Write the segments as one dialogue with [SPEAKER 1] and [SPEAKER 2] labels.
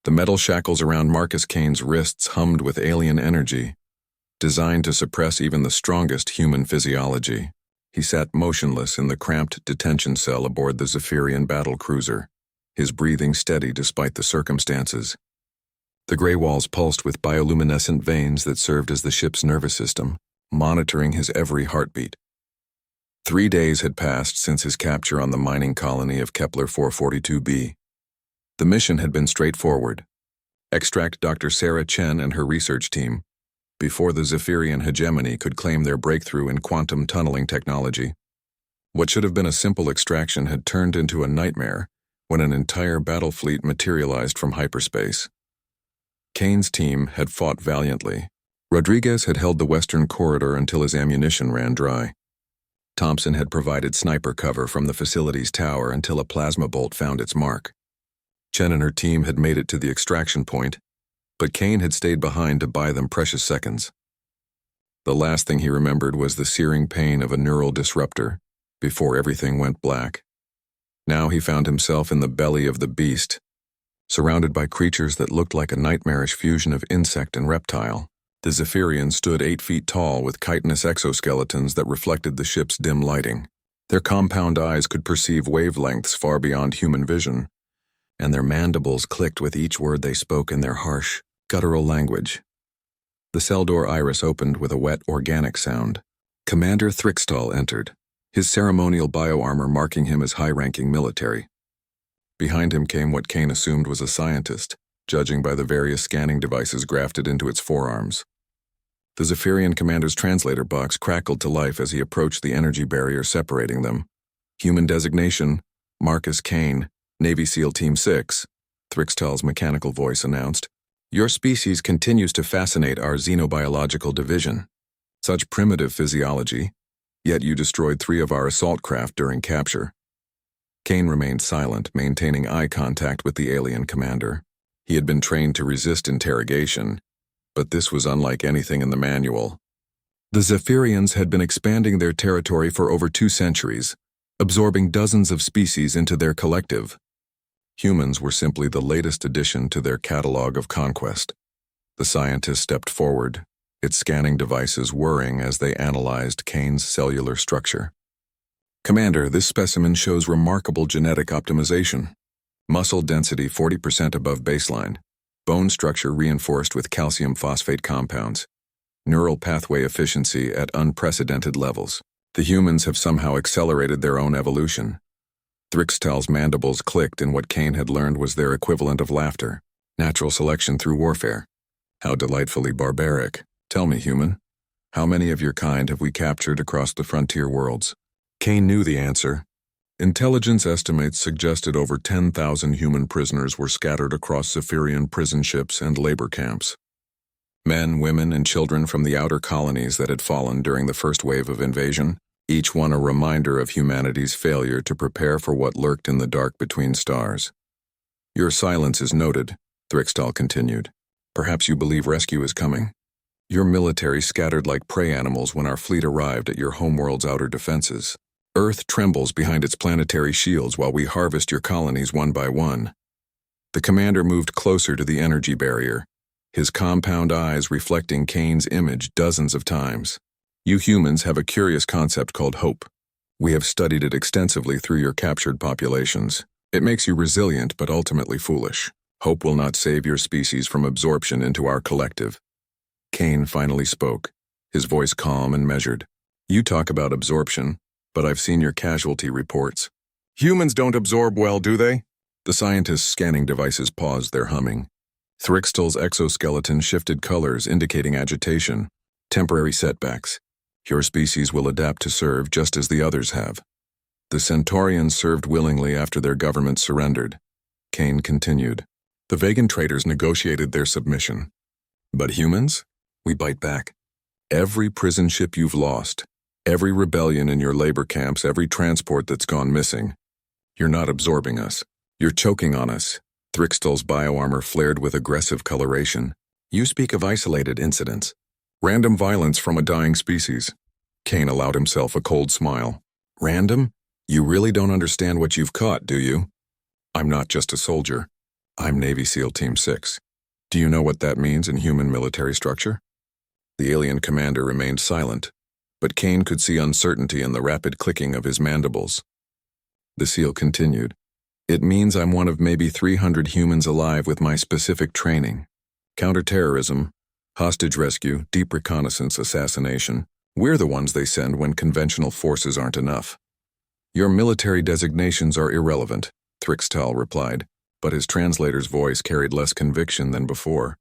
[SPEAKER 1] The metal shackles around Marcus Kane's wrists hummed with alien energy, designed to suppress even the strongest human physiology. He sat motionless in the cramped detention cell aboard the Zephyrian battle cruiser, his breathing steady despite the circumstances. The gray walls pulsed with bioluminescent veins that served as the ship's nervous system, monitoring his every heartbeat. 3 days had passed since his capture on the mining colony of Kepler 442b. The mission had been straightforward. Extract Dr. Sarah Chen and her research team before the Zephyrian hegemony could claim their breakthrough in quantum tunneling technology. What should have been a simple extraction had turned into a nightmare when an entire battle fleet materialized from hyperspace. Kane's team had fought valiantly. Rodriguez had held the western corridor until his ammunition ran dry. Thompson had provided sniper cover from the facility's tower until a plasma bolt found its mark. Chen and her team had made it to the extraction point, but Kane had stayed behind to buy them precious seconds. The last thing he remembered was the searing pain of a neural disruptor before everything went black. Now he found himself in the belly of the beast, surrounded by creatures that looked like a nightmarish fusion of insect and reptile. The Zephyrians stood 8 feet tall with chitinous exoskeletons that reflected the ship's dim lighting. Their compound eyes could perceive wavelengths far beyond human vision, and their mandibles clicked with each word they spoke in their harsh, guttural language. The cell door iris opened with a wet, organic sound. Commander Thrixtal entered, his ceremonial bioarmor marking him as high-ranking military. Behind him came what Kane assumed was a scientist, judging by the various scanning devices grafted into its forearms. The Zephyrian commander's translator box crackled to life as he approached the energy barrier separating them. Human designation, Marcus Kane, Navy SEAL Team 6, Thrixtal's mechanical voice announced. Your species continues to fascinate our xenobiological division. Such primitive physiology, yet you destroyed 3 of our assault craft during capture. Kane remained silent, maintaining eye contact with the alien commander. He had been trained to resist interrogation, but this was unlike anything in the manual. The Zephyrians had been expanding their territory for over 2 centuries, absorbing dozens of species into their collective. Humans were simply the latest addition to their catalog of conquest. The scientist stepped forward, its scanning devices whirring as they analyzed Kane's cellular structure. Commander, this specimen shows remarkable genetic optimization. Muscle density 40% above baseline. Bone structure reinforced with calcium phosphate compounds. Neural pathway efficiency at unprecedented levels. The humans have somehow accelerated their own evolution. Thrixtal's mandibles clicked, and what Kane had learned was their equivalent of laughter. Natural selection through warfare. How delightfully barbaric. Tell me, human, how many of your kind have we captured across the frontier worlds? Kane knew the answer. Intelligence estimates suggested over 10,000 human prisoners were scattered across Zephyrian prison ships and labor camps. Men, women, and children from the outer colonies that had fallen during the first wave of invasion, each one a reminder of humanity's failure to prepare for what lurked in the dark between stars. Your silence is noted, Thrixtal continued. Perhaps you believe rescue is coming. Your military scattered like prey animals when our fleet arrived at your homeworld's outer defenses. Earth trembles behind its planetary shields while we harvest your colonies one by one. The commander moved closer to the energy barrier, his compound eyes reflecting Kane's image dozens of times. You humans have a curious concept called hope. We have studied it extensively through your captured populations. It makes you resilient but ultimately foolish. Hope will not save your species from absorption into our collective. Kane finally spoke, his voice calm and measured. You talk about absorption, but I've seen your casualty reports. Humans don't absorb well, do they? The scientists' scanning devices paused their humming. Thrixtal's exoskeleton shifted colors, indicating agitation. Temporary setbacks. Your species will adapt to serve just as the others have. The Centaurians served willingly after their government surrendered. Kane continued. The Vegan traders negotiated their submission. But humans? We bite back. Every prison ship you've lost, every rebellion in your labor camps, every transport that's gone missing. You're not absorbing us. You're choking on us. Thrixtal's bioarmor flared with aggressive coloration. You speak of isolated incidents. Random violence from a dying species. Kane allowed himself a cold smile. Random? You really don't understand what you've caught, do you? I'm not just a soldier. I'm Navy SEAL Team 6. Do you know what that means in human military structure? The alien commander remained silent, but Kane could see uncertainty in the rapid clicking of his mandibles. The SEAL continued. It means I'm one of maybe 300 humans alive with my specific training. Counterterrorism, hostage rescue, deep reconnaissance, assassination. We're the ones they send when conventional forces aren't enough. Your military designations are irrelevant, Thrixtal replied, but his translator's voice carried less conviction than before.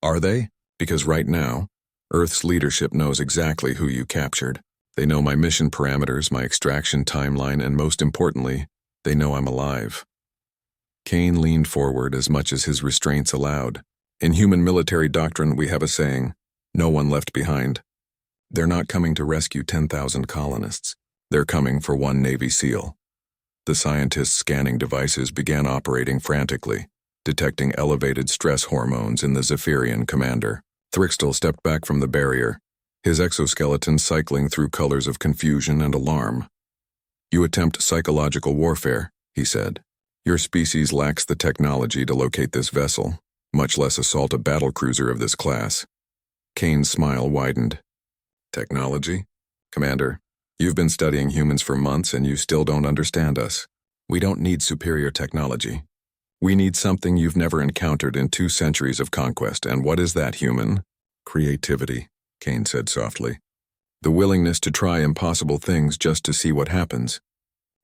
[SPEAKER 1] Are they? Because right now, Earth's leadership knows exactly who you captured. They know my mission parameters, my extraction timeline, and most importantly, they know I'm alive. Kane leaned forward as much as his restraints allowed. In human military doctrine, we have a saying, no one left behind. They're not coming to rescue 10,000 colonists. They're coming for one Navy SEAL. The scientists' scanning devices began operating frantically, detecting elevated stress hormones in the Zephyrian commander. Thrixtal stepped back from the barrier, his exoskeleton cycling through colors of confusion and alarm. You attempt psychological warfare, he said. Your species lacks the technology to locate this vessel, much less assault a battlecruiser of this class. Kane's smile widened. Technology? Commander, you've been studying humans for months and you still don't understand us. We don't need superior technology. We need something you've never encountered in 2 centuries of conquest, and what is that, human? Creativity, Kane said softly. The willingness to try impossible things just to see what happens.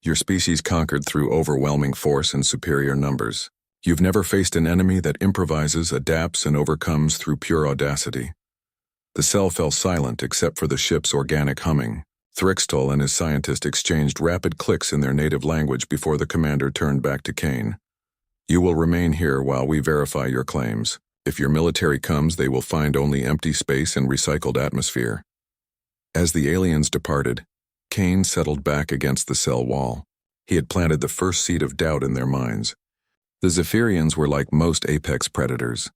[SPEAKER 1] Your species conquered through overwhelming force and superior numbers. You've never faced an enemy that improvises, adapts, and overcomes through pure audacity. The cell fell silent except for the ship's organic humming. Thrixtal and his scientist exchanged rapid clicks in their native language before the commander turned back to Kane. You will remain here while we verify your claims. If your military comes, they will find only empty space and recycled atmosphere. As the aliens departed, Kane settled back against the cell wall. He had planted the first seed of doubt in their minds. The Zephyrians were like most apex predators,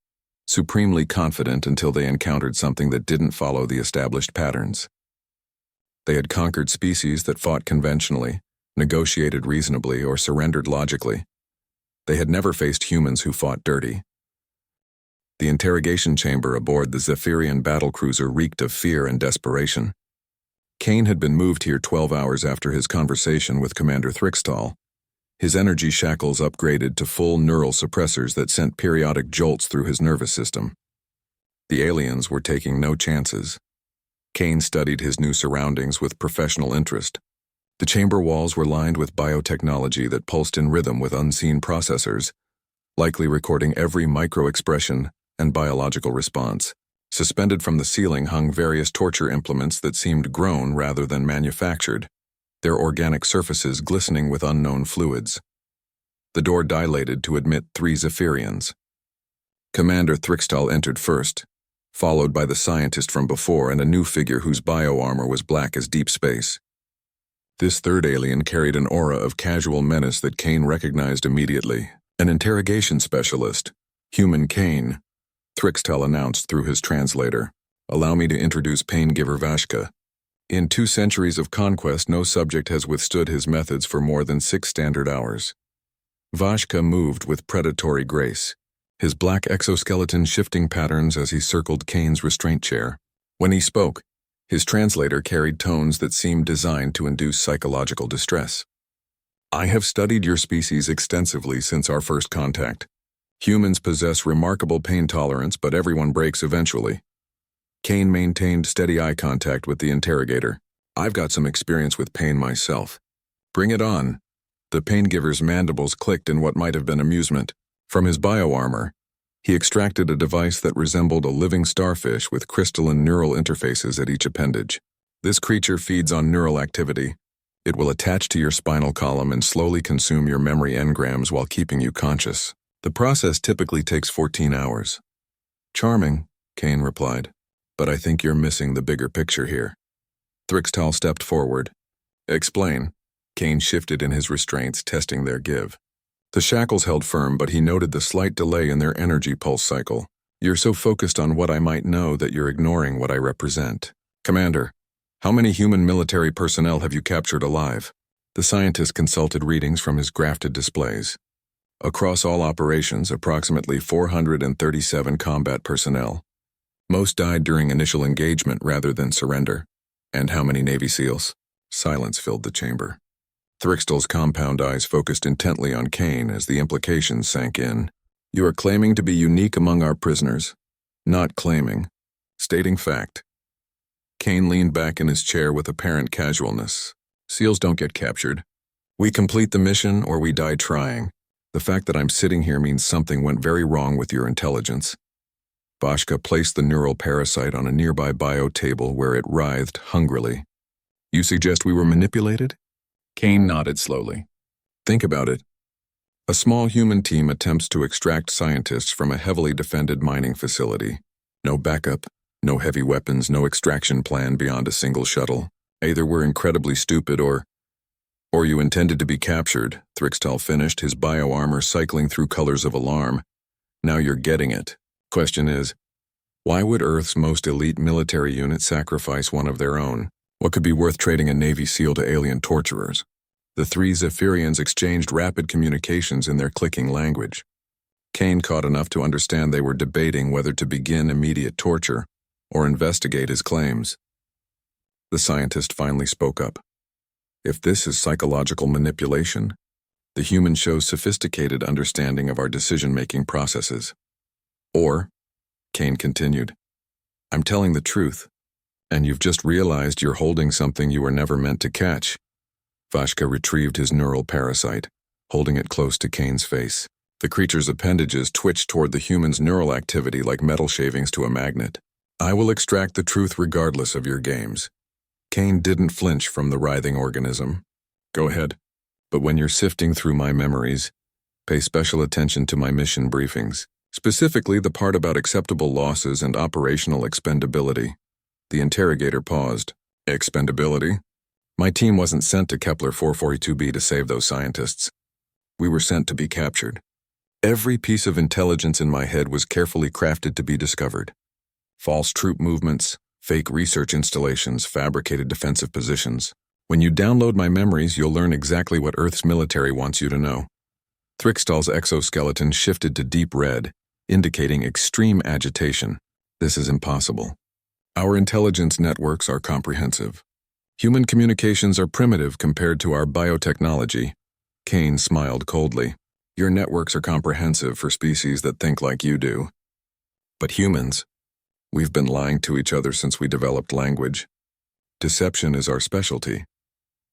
[SPEAKER 1] supremely confident until they encountered something that didn't follow the established patterns. They had conquered species that fought conventionally, negotiated reasonably, or surrendered logically. They had never faced humans who fought dirty. The interrogation chamber aboard the Zephyrian battlecruiser reeked of fear and desperation. Kane had been moved here 12 hours after his conversation with Commander Thrixtal. His energy shackles upgraded to full neural suppressors that sent periodic jolts through his nervous system. The aliens were taking no chances. Kane studied his new surroundings with professional interest. The chamber walls were lined with biotechnology that pulsed in rhythm with unseen processors, likely recording every micro-expression and biological response. Suspended from the ceiling hung various torture implements that seemed grown rather than manufactured, their organic surfaces glistening with unknown fluids. The door dilated to admit 3 Zephyrians. Commander Thrixtal entered first, followed by the scientist from before and a new figure whose bio-armor was black as deep space. This third alien carried an aura of casual menace that Kane recognized immediately. An interrogation specialist, Human Kane, Thrixtal announced through his translator. Allow me to introduce Pain-Giver Vashka. In 2 centuries of conquest, no subject has withstood his methods for more than 6 standard hours. Vashka moved with predatory grace, his black exoskeleton shifting patterns as he circled Kane's restraint chair. When he spoke, his translator carried tones that seemed designed to induce psychological distress. I have studied your species extensively since our first contact. Humans possess remarkable pain tolerance, but everyone breaks eventually. Kane maintained steady eye contact with the interrogator. I've got some experience with pain myself. Bring it on. The pain-giver's mandibles clicked in what might have been amusement. From his bio-armor, he extracted a device that resembled a living starfish with crystalline neural interfaces at each appendage. This creature feeds on neural activity. It will attach to your spinal column and slowly consume your memory engrams while keeping you conscious. The process typically takes 14 hours. Charming, Kane replied, but I think you're missing the bigger picture here. Thrixtal stepped forward. Explain. Kane shifted in his restraints, testing their give. The shackles held firm, but he noted the slight delay in their energy pulse cycle. You're so focused on what I might know that you're ignoring what I represent. Commander, how many human military personnel have you captured alive? The scientist consulted readings from his grafted displays. Across all operations, approximately 437 combat personnel. Most died during initial engagement rather than surrender. And how many Navy SEALs? Silence filled the chamber. Thrickstall's compound eyes focused intently on Kane as the implications sank in. You are claiming to be unique among our prisoners. Not claiming. Stating fact. Kane leaned back in his chair with apparent casualness. SEALs don't get captured. We complete the mission or we die trying. The fact that I'm sitting here means something went very wrong with your intelligence. Vashka placed the neural parasite on a nearby bio table where it writhed hungrily. You suggest we were manipulated? Kane nodded slowly. Think about it. A small human team attempts to extract scientists from a heavily defended mining facility. No backup, no heavy weapons, no extraction plan beyond a single shuttle. Either we're incredibly stupid or you intended to be captured, Thrickstall finished, his bio-armor cycling through colors of alarm. Now you're getting it. Question is, why would Earth's most elite military unit sacrifice one of their own? What could be worth trading a Navy SEAL to alien torturers? The three Zephyrians exchanged rapid communications in their clicking language. Kane caught enough to understand they were debating whether to begin immediate torture or investigate his claims. The scientist finally spoke up. If this is psychological manipulation, the human shows sophisticated understanding of our decision-making processes. Or, Kane continued, I'm telling the truth, and you've just realized you're holding something you were never meant to catch. Vashka retrieved his neural parasite, holding it close to Kane's face. The creature's appendages twitched toward the human's neural activity like metal shavings to a magnet. I will extract the truth regardless of your games. Kane didn't flinch from the writhing organism. Go ahead. But when you're sifting through my memories, pay special attention to my mission briefings, specifically the part about acceptable losses and operational expendability. The interrogator paused. Expendability? My team wasn't sent to Kepler 442b to save those scientists. We were sent to be captured. Every piece of intelligence in my head was carefully crafted to be discovered. False troop movements, fake research installations, fabricated defensive positions. When you download my memories, you'll learn exactly what Earth's military wants you to know. Thrickstall's exoskeleton shifted to deep red, indicating extreme agitation. This is impossible. Our intelligence networks are comprehensive. Human communications are primitive compared to our biotechnology. Kane smiled coldly. Your networks are comprehensive for species that think like you do. But humans, we've been lying to each other since we developed language. Deception is our specialty.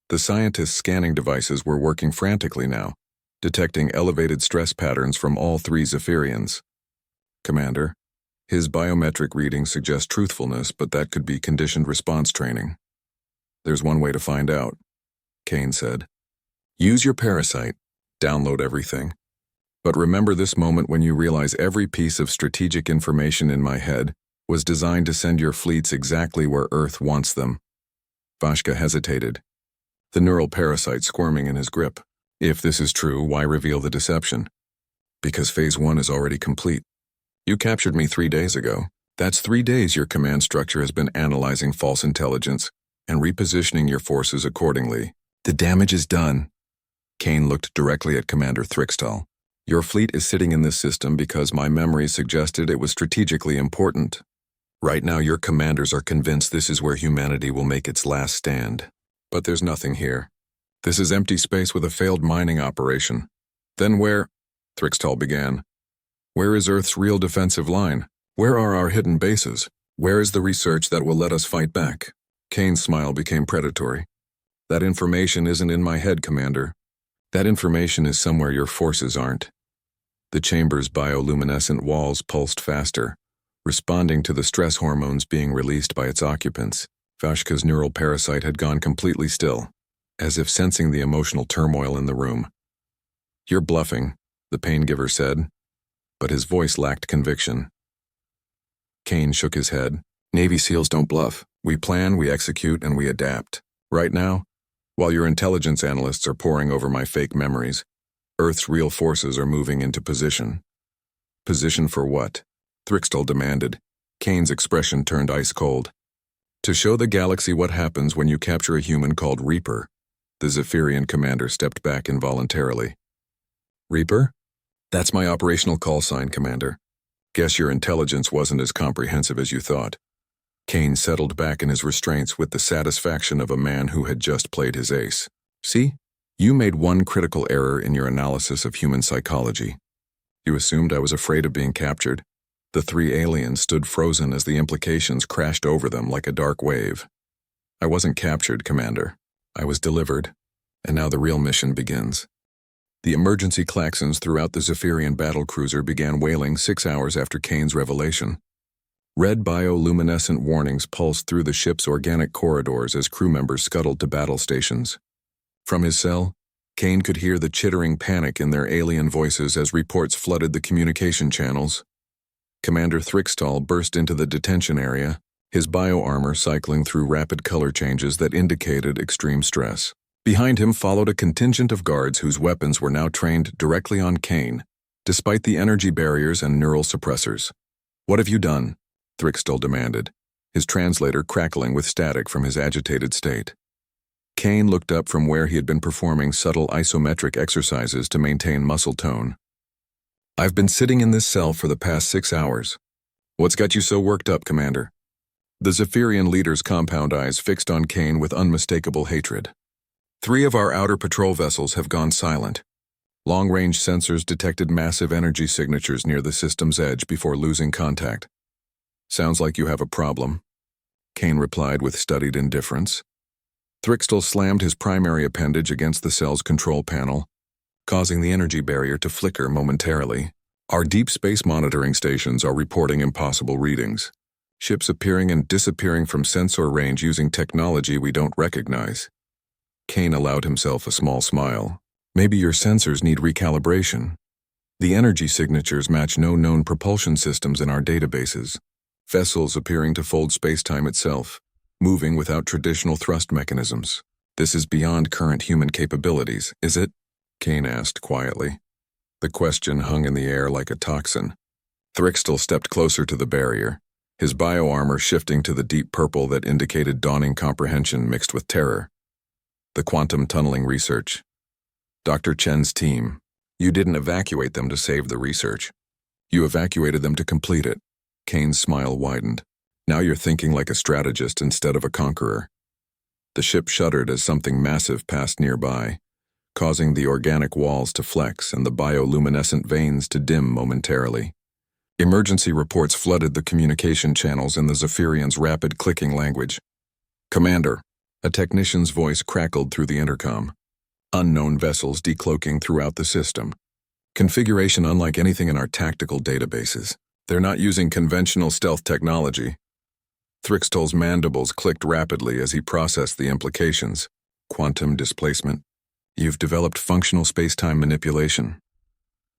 [SPEAKER 1] The scientists' scanning devices were working frantically now, detecting elevated stress patterns from all three Zephyrians. Commander, his biometric readings suggest truthfulness, but that could be conditioned response training. There's one way to find out, Kane said. Use your parasite, download everything. But remember this moment when you realize every piece of strategic information in my head was designed to send your fleets exactly where Earth wants them. Vashka hesitated, the neural parasite squirming in his grip. If this is true, why reveal the deception? Because Phase 1 is already complete. You captured me 3 days ago. That's 3 days your command structure has been analyzing false intelligence and repositioning your forces accordingly. The damage is done. Kane looked directly at Commander Thrickstall. Your fleet is sitting in this system because my memory suggested it was strategically important. Right now your commanders are convinced this is where humanity will make its last stand. But there's nothing here. This is empty space with a failed mining operation. Then where? Thrickstall began. Where is Earth's real defensive line? Where are our hidden bases? Where is the research that will let us fight back? Kane's smile became predatory. That information isn't in my head, Commander. That information is somewhere your forces aren't. The chamber's bioluminescent walls pulsed faster, responding to the stress hormones being released by its occupants. Vashka's neural parasite had gone completely still, as if sensing the emotional turmoil in the room. You're bluffing, the pain giver said, but his voice lacked conviction. Kane shook his head. Navy SEALs don't bluff. We plan, we execute, and we adapt. Right now, while your intelligence analysts are poring over my fake memories, Earth's real forces are moving into position. Position for what? Thrickstall demanded. Kane's expression turned ice cold. To show the galaxy what happens when you capture a human called Reaper. The Zephyrian commander stepped back involuntarily. Reaper? That's my operational call sign, Commander. Guess your intelligence wasn't as comprehensive as you thought. Kane settled back in his restraints with the satisfaction of a man who had just played his ace. See? You made one critical error in your analysis of human psychology. You assumed I was afraid of being captured. The three aliens stood frozen as the implications crashed over them like a dark wave. I wasn't captured, Commander. I was delivered, and now the real mission begins. The emergency klaxons throughout the Zephyrian battlecruiser began wailing 6 hours after Kane's revelation. Red bioluminescent warnings pulsed through the ship's organic corridors as crew members scuttled to battle stations. From his cell, Kane could hear the chittering panic in their alien voices as reports flooded the communication channels. Commander Thrixtall burst into the detention area, his bioarmor cycling through rapid color changes that indicated extreme stress. Behind him followed a contingent of guards whose weapons were now trained directly on Kane, despite the energy barriers and neural suppressors. "What have you done?" Thrixtall demanded, his translator crackling with static from his agitated state. Kane looked up from where he had been performing subtle isometric exercises to maintain muscle tone. "I've been sitting in this cell for the past 6 hours. What's got you so worked up, Commander?" The Zephyrian leader's compound eyes fixed on Kane with unmistakable hatred. "3 of our outer patrol vessels have gone silent. Long-range sensors detected massive energy signatures near the system's edge before losing contact. Sounds like you have a problem," Kane replied with studied indifference. Thrixtall slammed his primary appendage against the cell's control panel, causing the energy barrier to flicker momentarily. "Our deep space monitoring stations are reporting impossible readings. Ships appearing and disappearing from sensor range using technology we don't recognize." Kane allowed himself a small smile. "Maybe your sensors need recalibration. The energy signatures match no known propulsion systems in our databases. Vessels appearing to fold spacetime itself, moving without traditional thrust mechanisms. This is beyond current human capabilities, is it?" Kane asked quietly. The question hung in the air like a toxin. Thrixtall stepped closer to the barrier, his bioarmor shifting to the deep purple that indicated dawning comprehension mixed with terror. "The quantum tunneling research. Dr. Chen's team. You didn't evacuate them to save the research. You evacuated them to complete it." Kane's smile widened. "Now you're thinking like a strategist instead of a conqueror." The ship shuddered as something massive passed nearby, causing the organic walls to flex and the bioluminescent veins to dim momentarily. Emergency reports flooded the communication channels in the Zephyrian's rapid clicking language. "Commander," a technician's voice crackled through the intercom. "Unknown vessels decloaking throughout the system. Configuration unlike anything in our tactical databases. They're not using conventional stealth technology." Thrixtall's mandibles clicked rapidly as he processed the implications. "Quantum displacement. You've developed functional space-time manipulation."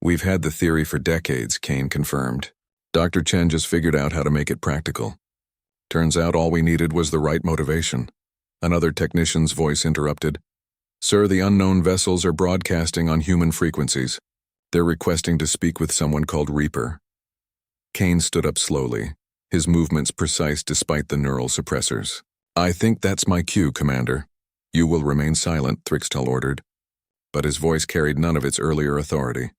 [SPEAKER 1] "We've had the theory for decades," Kane confirmed. "Dr. Chen just figured out how to make it practical. Turns out all we needed was the right motivation." Another technician's voice interrupted. "Sir, the unknown vessels are broadcasting on human frequencies. They're requesting to speak with someone called Reaper." Kane stood up slowly, his movements precise despite the neural suppressors. "I think that's my cue, Commander." "You will remain silent," Thrixtall ordered. But his voice carried none of its earlier authority.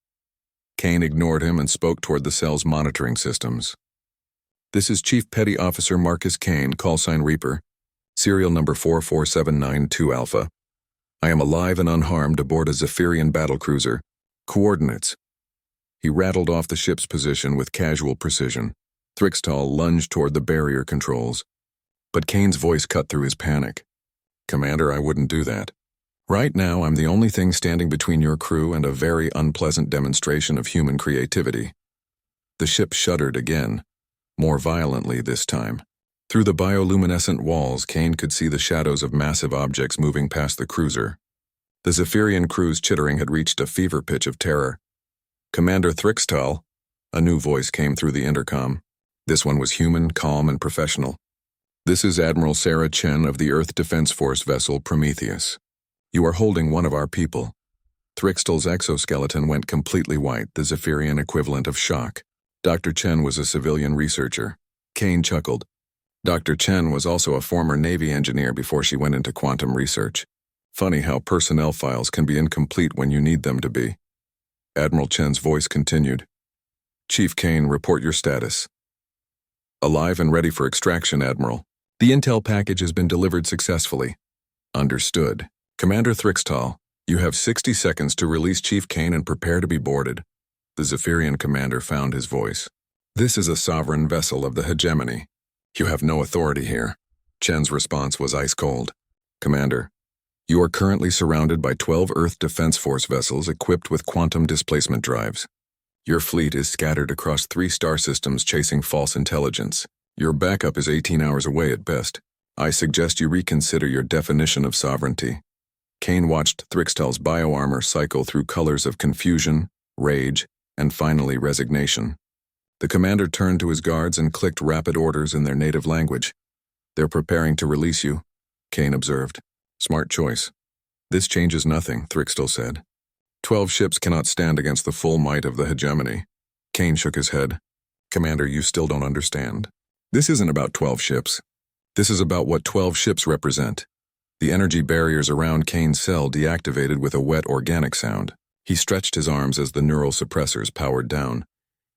[SPEAKER 1] Kane ignored him and spoke toward the cell's monitoring systems. "This is Chief Petty Officer Marcus Kane, callsign Reaper, serial number 44792 Alpha. I am alive and unharmed aboard a Zephyrian battlecruiser. Coordinates." He rattled off the ship's position with casual precision. Thrixtall lunged toward the barrier controls, but Kane's voice cut through his panic. "Commander, I wouldn't do that. Right now, I'm the only thing standing between your crew and a very unpleasant demonstration of human creativity." The ship shuddered again, more violently this time. Through the bioluminescent walls, Kane could see the shadows of massive objects moving past the cruiser. The Zephyrian crew's chittering had reached a fever pitch of terror. "Commander Thrixtall," a new voice came through the intercom. This one was human, calm, and professional. "This is Admiral Sarah Chen of the Earth Defense Force vessel Prometheus. You are holding one of our people." Thrixtall's exoskeleton went completely white, the Zephyrian equivalent of shock. Dr. Chen was a civilian researcher. Kane chuckled. Dr. Chen was also a former Navy engineer before she went into quantum research. Funny how personnel files can be incomplete when you need them to be. Admiral Chen's voice continued. Chief Kane, report your status. Alive and ready for extraction, Admiral. The intel package has been delivered successfully. Understood. Commander Thrixtal, you have 60 seconds to release Chief Kane and prepare to be boarded. The Zephyrian commander found his voice. This is a sovereign vessel of the hegemony. You have no authority here. Chen's response was ice cold. Commander, you are currently surrounded by 12 Earth Defense Force vessels equipped with quantum displacement drives. Your fleet is scattered across 3 star systems chasing false intelligence. Your backup is 18 hours away at best. I suggest you reconsider your definition of sovereignty. Kane watched Thrixtal's bioarmor cycle through colors of confusion, rage, and finally resignation. The commander turned to his guards and clicked rapid orders in their native language. They're preparing to release you, Kane observed. Smart choice. This changes nothing, Thrixtal said. 12 ships cannot stand against the full might of the hegemony. Kane shook his head. Commander, you still don't understand. This isn't about 12 ships. This is about what 12 ships represent. The energy barriers around Kane's cell deactivated with a wet organic sound. He stretched his arms as the neural suppressors powered down.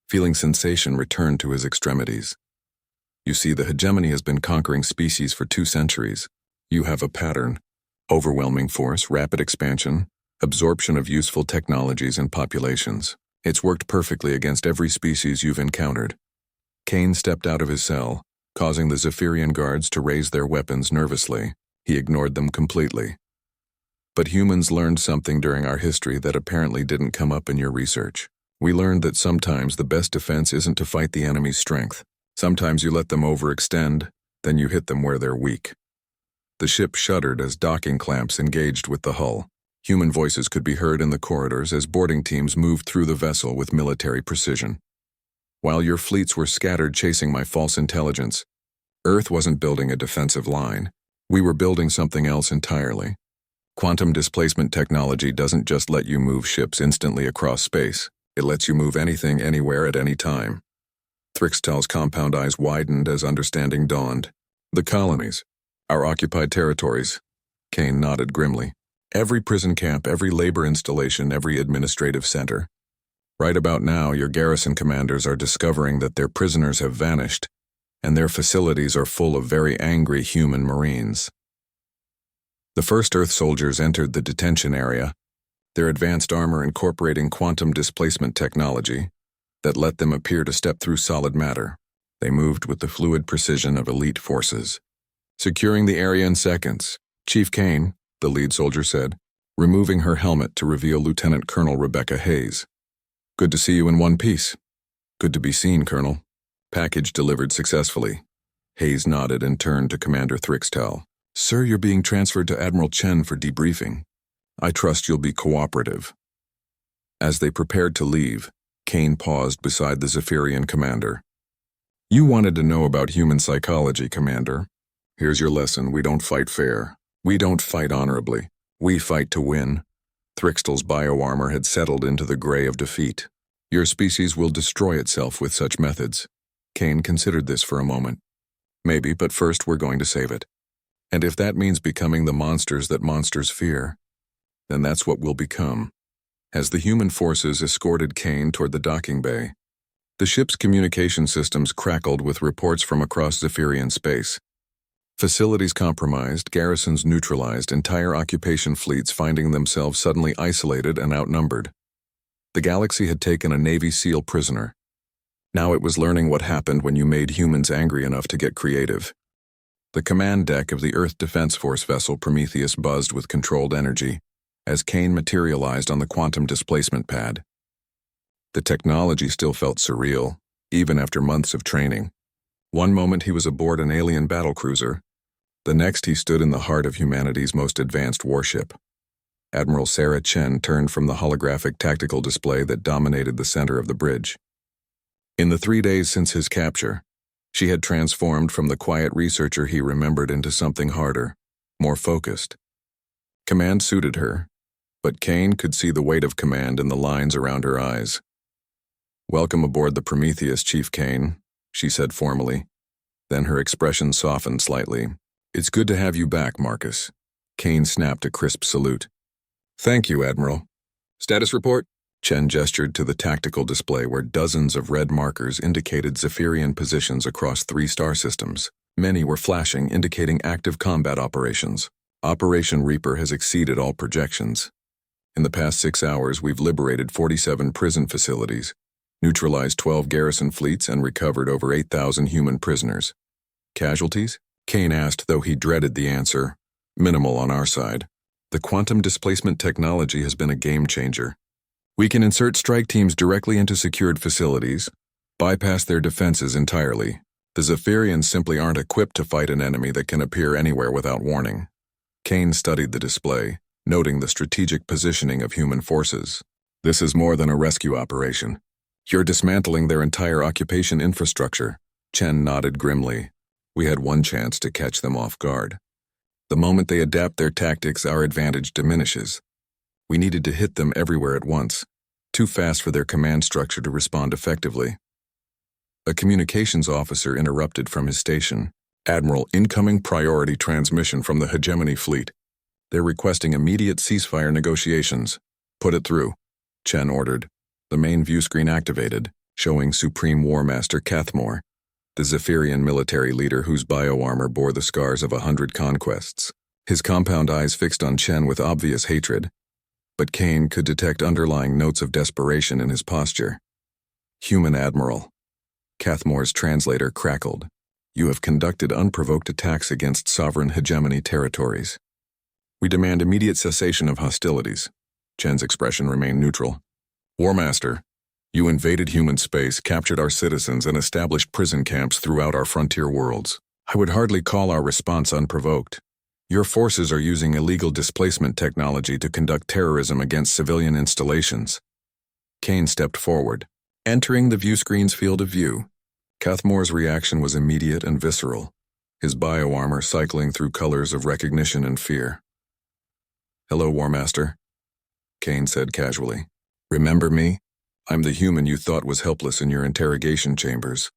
[SPEAKER 1] Feeling sensation returned to his extremities. You see, the hegemony has been conquering species for 2 centuries. You have a pattern. Overwhelming force, rapid expansion, absorption of useful technologies and populations. It's worked perfectly against every species you've encountered. Kane stepped out of his cell, causing the Zephyrian guards to raise their weapons nervously. He ignored them completely. But humans learned something during our history that apparently didn't come up in your research. We learned that sometimes the best defense isn't to fight the enemy's strength. Sometimes you let them overextend, then you hit them where they're weak. The ship shuddered as docking clamps engaged with the hull. Human voices could be heard in the corridors as boarding teams moved through the vessel with military precision. While your fleets were scattered chasing my false intelligence, Earth wasn't building a defensive line. We were building something else entirely. Quantum displacement technology doesn't just let you move ships instantly across space. It lets you move anything anywhere at any time. Thrixtal's compound eyes widened as understanding dawned. The colonies. Our occupied territories. Kane nodded grimly. Every prison camp, every labor installation, every administrative center. Right about now, your garrison commanders are discovering that their prisoners have vanished, and their facilities are full of very angry human Marines. The first Earth soldiers entered the detention area, their advanced armor incorporating quantum displacement technology that let them appear to step through solid matter. They moved with the fluid precision of elite forces. Securing the area in seconds, Chief Kane, the lead soldier said, removing her helmet to reveal Lieutenant Colonel Rebecca Hayes. Good to see you in one piece. Good to be seen, Colonel. Package delivered successfully. Hayes nodded and turned to Commander Thrixtal. Sir, you're being transferred to Admiral Chen for debriefing. I trust you'll be cooperative. As they prepared to leave, Kane paused beside the Zephyrian commander. You wanted to know about human psychology, Commander. Here's your lesson. We don't fight fair. We don't fight honorably. We fight to win. Thrixtal's bioarmor had settled into the gray of defeat. Your species will destroy itself with such methods. Kane considered this for a moment. Maybe, but first we're going to save it. And if that means becoming the monsters that monsters fear, then that's what we'll become. As the human forces escorted Kane toward the docking bay, the ship's communication systems crackled with reports from across Zephyrian space. Facilities compromised, garrisons neutralized, entire occupation fleets finding themselves suddenly isolated and outnumbered. The galaxy had taken a Navy SEAL prisoner. Now it was learning what happened when you made humans angry enough to get creative. The command deck of the Earth Defense Force vessel Prometheus buzzed with controlled energy as Kane materialized on the quantum displacement pad. The technology still felt surreal, even after months of training. One moment he was aboard an alien battlecruiser. The next he stood in the heart of humanity's most advanced warship. Admiral Sarah Chen turned from the holographic tactical display that dominated the center of the bridge. In the 3 days since his capture, she had transformed from the quiet researcher he remembered into something harder, more focused. Command suited her, but Kane could see the weight of command in the lines around her eyes. Welcome aboard the Prometheus, Chief Kane, she said formally. Then her expression softened slightly. It's good to have you back, Marcus. Kane snapped a crisp salute. Thank you, Admiral. Status report? Chen gestured to the tactical display where dozens of red markers indicated Zephyrian positions across 3 star systems. Many were flashing, indicating active combat operations. Operation Reaper has exceeded all projections. In the past 6 hours, we've liberated 47 prison facilities, neutralized 12 garrison fleets, and recovered over 8,000 human prisoners. Casualties? Kane asked, though he dreaded the answer. Minimal on our side. The quantum displacement technology has been a game changer. We can insert strike teams directly into secured facilities, bypass their defenses entirely. The Zephyrians simply aren't equipped to fight an enemy that can appear anywhere without warning. Kane studied the display, noting the strategic positioning of human forces. This is more than a rescue operation. You're dismantling their entire occupation infrastructure. Chen nodded grimly. We had one chance to catch them off guard. The moment they adapt their tactics, our advantage diminishes. We needed to hit them everywhere at once, too fast for their command structure to respond effectively. A communications officer interrupted from his station. Admiral, incoming priority transmission from the Hegemony fleet. They're requesting immediate ceasefire negotiations. Put it through, Chen ordered. The main view screen activated, showing Supreme War Master Cathmore, the Zephyrian military leader whose bioarmor bore the scars of 100 conquests. His compound eyes fixed on Chen with obvious hatred, but Kane could detect underlying notes of desperation in his posture. Human Admiral. Cathmore's translator crackled. You have conducted unprovoked attacks against sovereign hegemony territories. We demand immediate cessation of hostilities. Chen's expression remained neutral. War Master, you invaded human space, captured our citizens, and established prison camps throughout our frontier worlds. I would hardly call our response unprovoked. Your forces are using illegal displacement technology to conduct terrorism against civilian installations. Kane stepped forward, entering the view screen's field of view. Cathmore's reaction was immediate and visceral, his bioarmor cycling through colors of recognition and fear. Hello, War Master, Kane said casually. Remember me? I'm the human you thought was helpless in your interrogation chambers.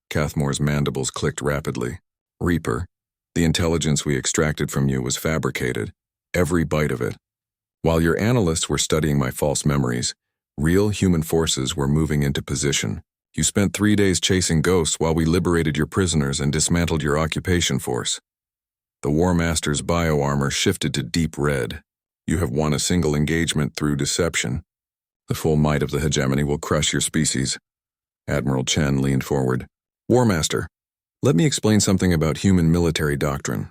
[SPEAKER 1] Cathmore's mandibles clicked rapidly. Reaper, the intelligence we extracted from you was fabricated, every bite of it. While your analysts were studying my false memories, real human forces were moving into position. You spent 3 days chasing ghosts while we liberated your prisoners and dismantled your occupation force. The War Master's bioarmor shifted to deep red. You have won a single engagement through deception. The full might of the hegemony will crush your species. Admiral Chen leaned forward. War Master, let me explain something about human military doctrine.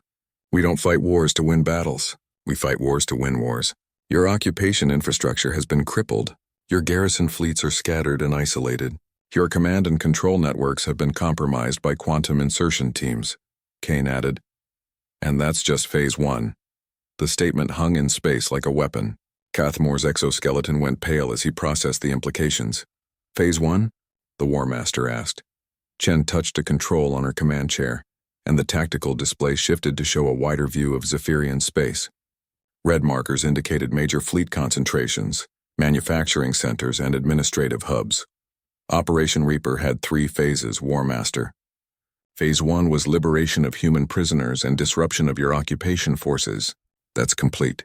[SPEAKER 1] We don't fight wars to win battles. We fight wars to win wars. Your occupation infrastructure has been crippled. Your garrison fleets are scattered and isolated. Your command and control networks have been compromised by quantum insertion teams, Kane added. And that's just Phase 1. The statement hung in space like a weapon. Cathmore's exoskeleton went pale as he processed the implications. Phase 1? The War Master asked. Chen touched a control on her command chair, and the tactical display shifted to show a wider view of Zephyrian space. Red markers indicated major fleet concentrations, manufacturing centers, and administrative hubs. Operation Reaper had 3 phases, War Master. Phase 1 was liberation of human prisoners and disruption of your occupation forces. That's complete.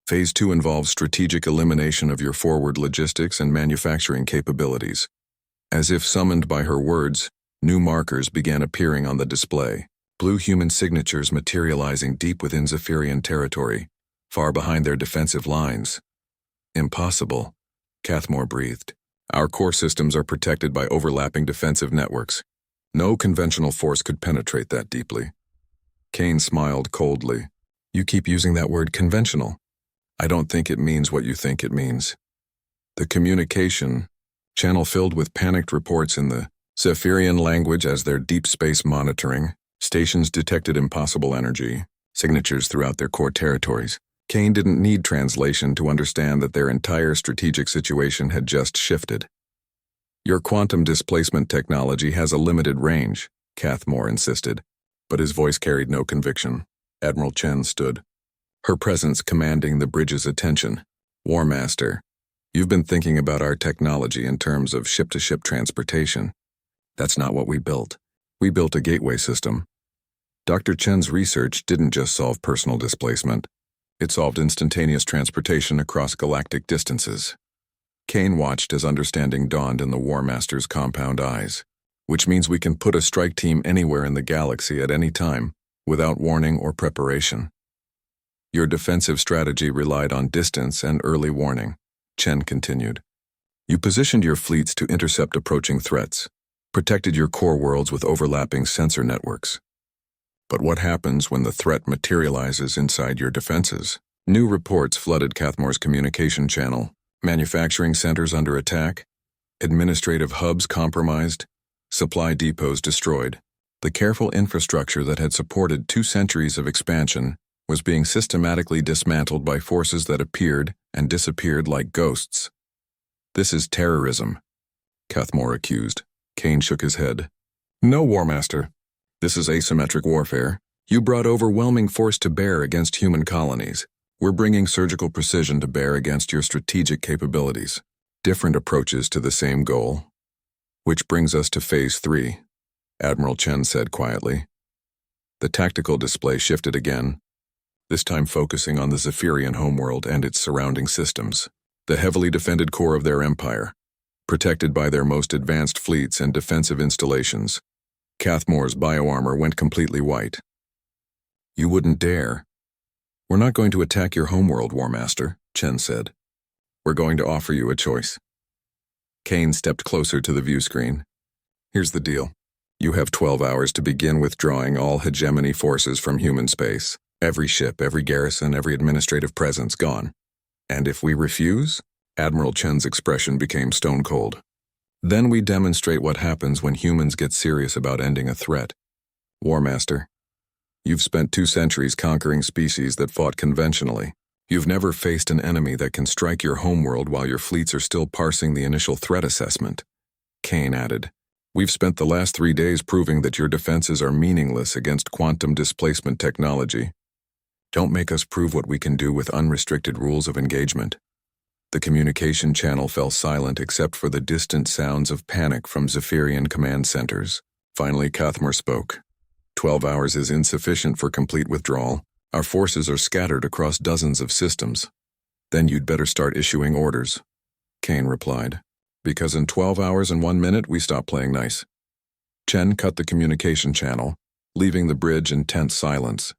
[SPEAKER 1] Phase 2 involves strategic elimination of your forward logistics and manufacturing capabilities. As if summoned by her words, new markers began appearing on the display, blue human signatures materializing deep within Zephyrian territory, far behind their defensive lines. Impossible, Cathmore breathed. Our core systems are protected by overlapping defensive networks. No conventional force could penetrate that deeply. Kane smiled coldly. You keep using that word conventional. I don't think it means what you think it means. The communication channel filled with panicked reports in the Zephyrian language as their deep space monitoring, stations detected impossible energy, signatures throughout their core territories. Kane didn't need translation to understand that their entire strategic situation had just shifted. Your quantum displacement technology has a limited range, Cathmore insisted, but his voice carried no conviction. Admiral Chen stood, her presence commanding the bridge's attention. War Master, you've been thinking about our technology in terms of ship-to-ship transportation. That's not what we built. We built a gateway system. Dr. Chen's research didn't just solve personal displacement. It solved instantaneous transportation across galactic distances. Kane watched as understanding dawned in the War Master's compound eyes. Which means we can put a strike team anywhere in the galaxy at any time, without warning or preparation. Your defensive strategy relied on distance and early warning, Chen continued. You positioned your fleets to intercept approaching threats, protected your core worlds with overlapping sensor networks. But what happens when the threat materializes inside your defenses? New reports flooded Cathmore's communication channel, manufacturing centers under attack, administrative hubs compromised, supply depots destroyed. The careful infrastructure that had supported 2 centuries of expansion was being systematically dismantled by forces that appeared and disappeared like ghosts. This is terrorism, Cathmore accused. Kane shook his head. No, War Master. This is asymmetric warfare. You brought overwhelming force to bear against human colonies. We're bringing surgical precision to bear against your strategic capabilities. Different approaches to the same goal. Which brings us to Phase 3, Admiral Chen said quietly. The tactical display shifted again, this time focusing on the Zephyrian homeworld and its surrounding systems, the heavily defended core of their empire, protected by their most advanced fleets and defensive installations. Cathmore's bioarmor went completely white. You wouldn't dare. We're not going to attack your homeworld, War Master, Chen said. We're going to offer you a choice. Kane stepped closer to the view screen. Here's the deal. You have 12 hours to begin withdrawing all hegemony forces from human space. Every ship, every garrison, every administrative presence gone. And if we refuse? Admiral Chen's expression became stone cold. Then we demonstrate what happens when humans get serious about ending a threat. War Master, you've spent 2 centuries conquering species that fought conventionally. You've never faced an enemy that can strike your homeworld while your fleets are still parsing the initial threat assessment. Kane added, We've spent the last 3 days proving that your defenses are meaningless against quantum displacement technology. Don't make us prove what we can do with unrestricted rules of engagement. The communication channel fell silent except for the distant sounds of panic from Zephyrian command centers. Finally, Cathmore spoke. 12 hours is insufficient for complete withdrawal. Our forces are scattered across dozens of systems. Then you'd better start issuing orders, Kane replied. Because in 12 hours and 1 minute we stop playing nice. Chen cut the communication channel, leaving the bridge in tense silence.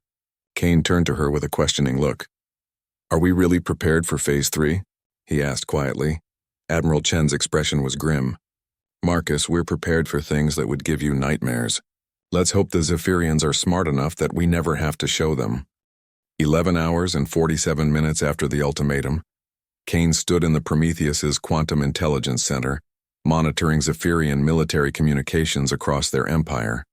[SPEAKER 1] Kane turned to her with a questioning look. Are we really prepared for Phase 3? He asked quietly. Admiral Chen's expression was grim. Marcus, we're prepared for things that would give you nightmares. Let's hope the Zephyrians are smart enough that we never have to show them. 11 hours and 47 minutes after the ultimatum, Kane stood in the Prometheus's Quantum Intelligence Center, monitoring Zephyrian military communications across their empire.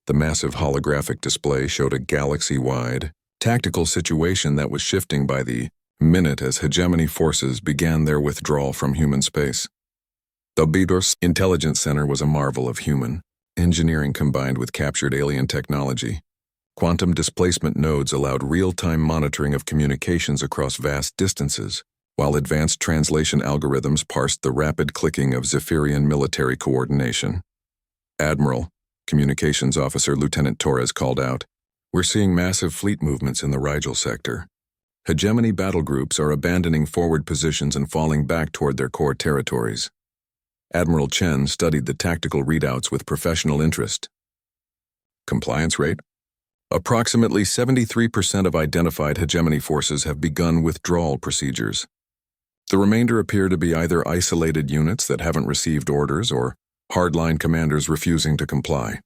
[SPEAKER 1] The massive holographic display showed a galaxy-wide, tactical situation that was shifting by the minute as hegemony forces began their withdrawal from human space. The Bidor's Intelligence Center was a marvel of human engineering combined with captured alien technology. Quantum displacement nodes allowed real-time monitoring of communications across vast distances, while advanced translation algorithms parsed the rapid clicking of Zephyrian military coordination. Admiral, Communications Officer Lieutenant Torres called out, We're seeing massive fleet movements in the Rigel sector. Hegemony battle groups are abandoning forward positions and falling back toward their core territories. Admiral Chen studied the tactical readouts with professional interest. Compliance rate? Approximately 73% of identified hegemony forces have begun withdrawal procedures. The remainder appear to be either isolated units that haven't received orders or hardline commanders refusing to comply.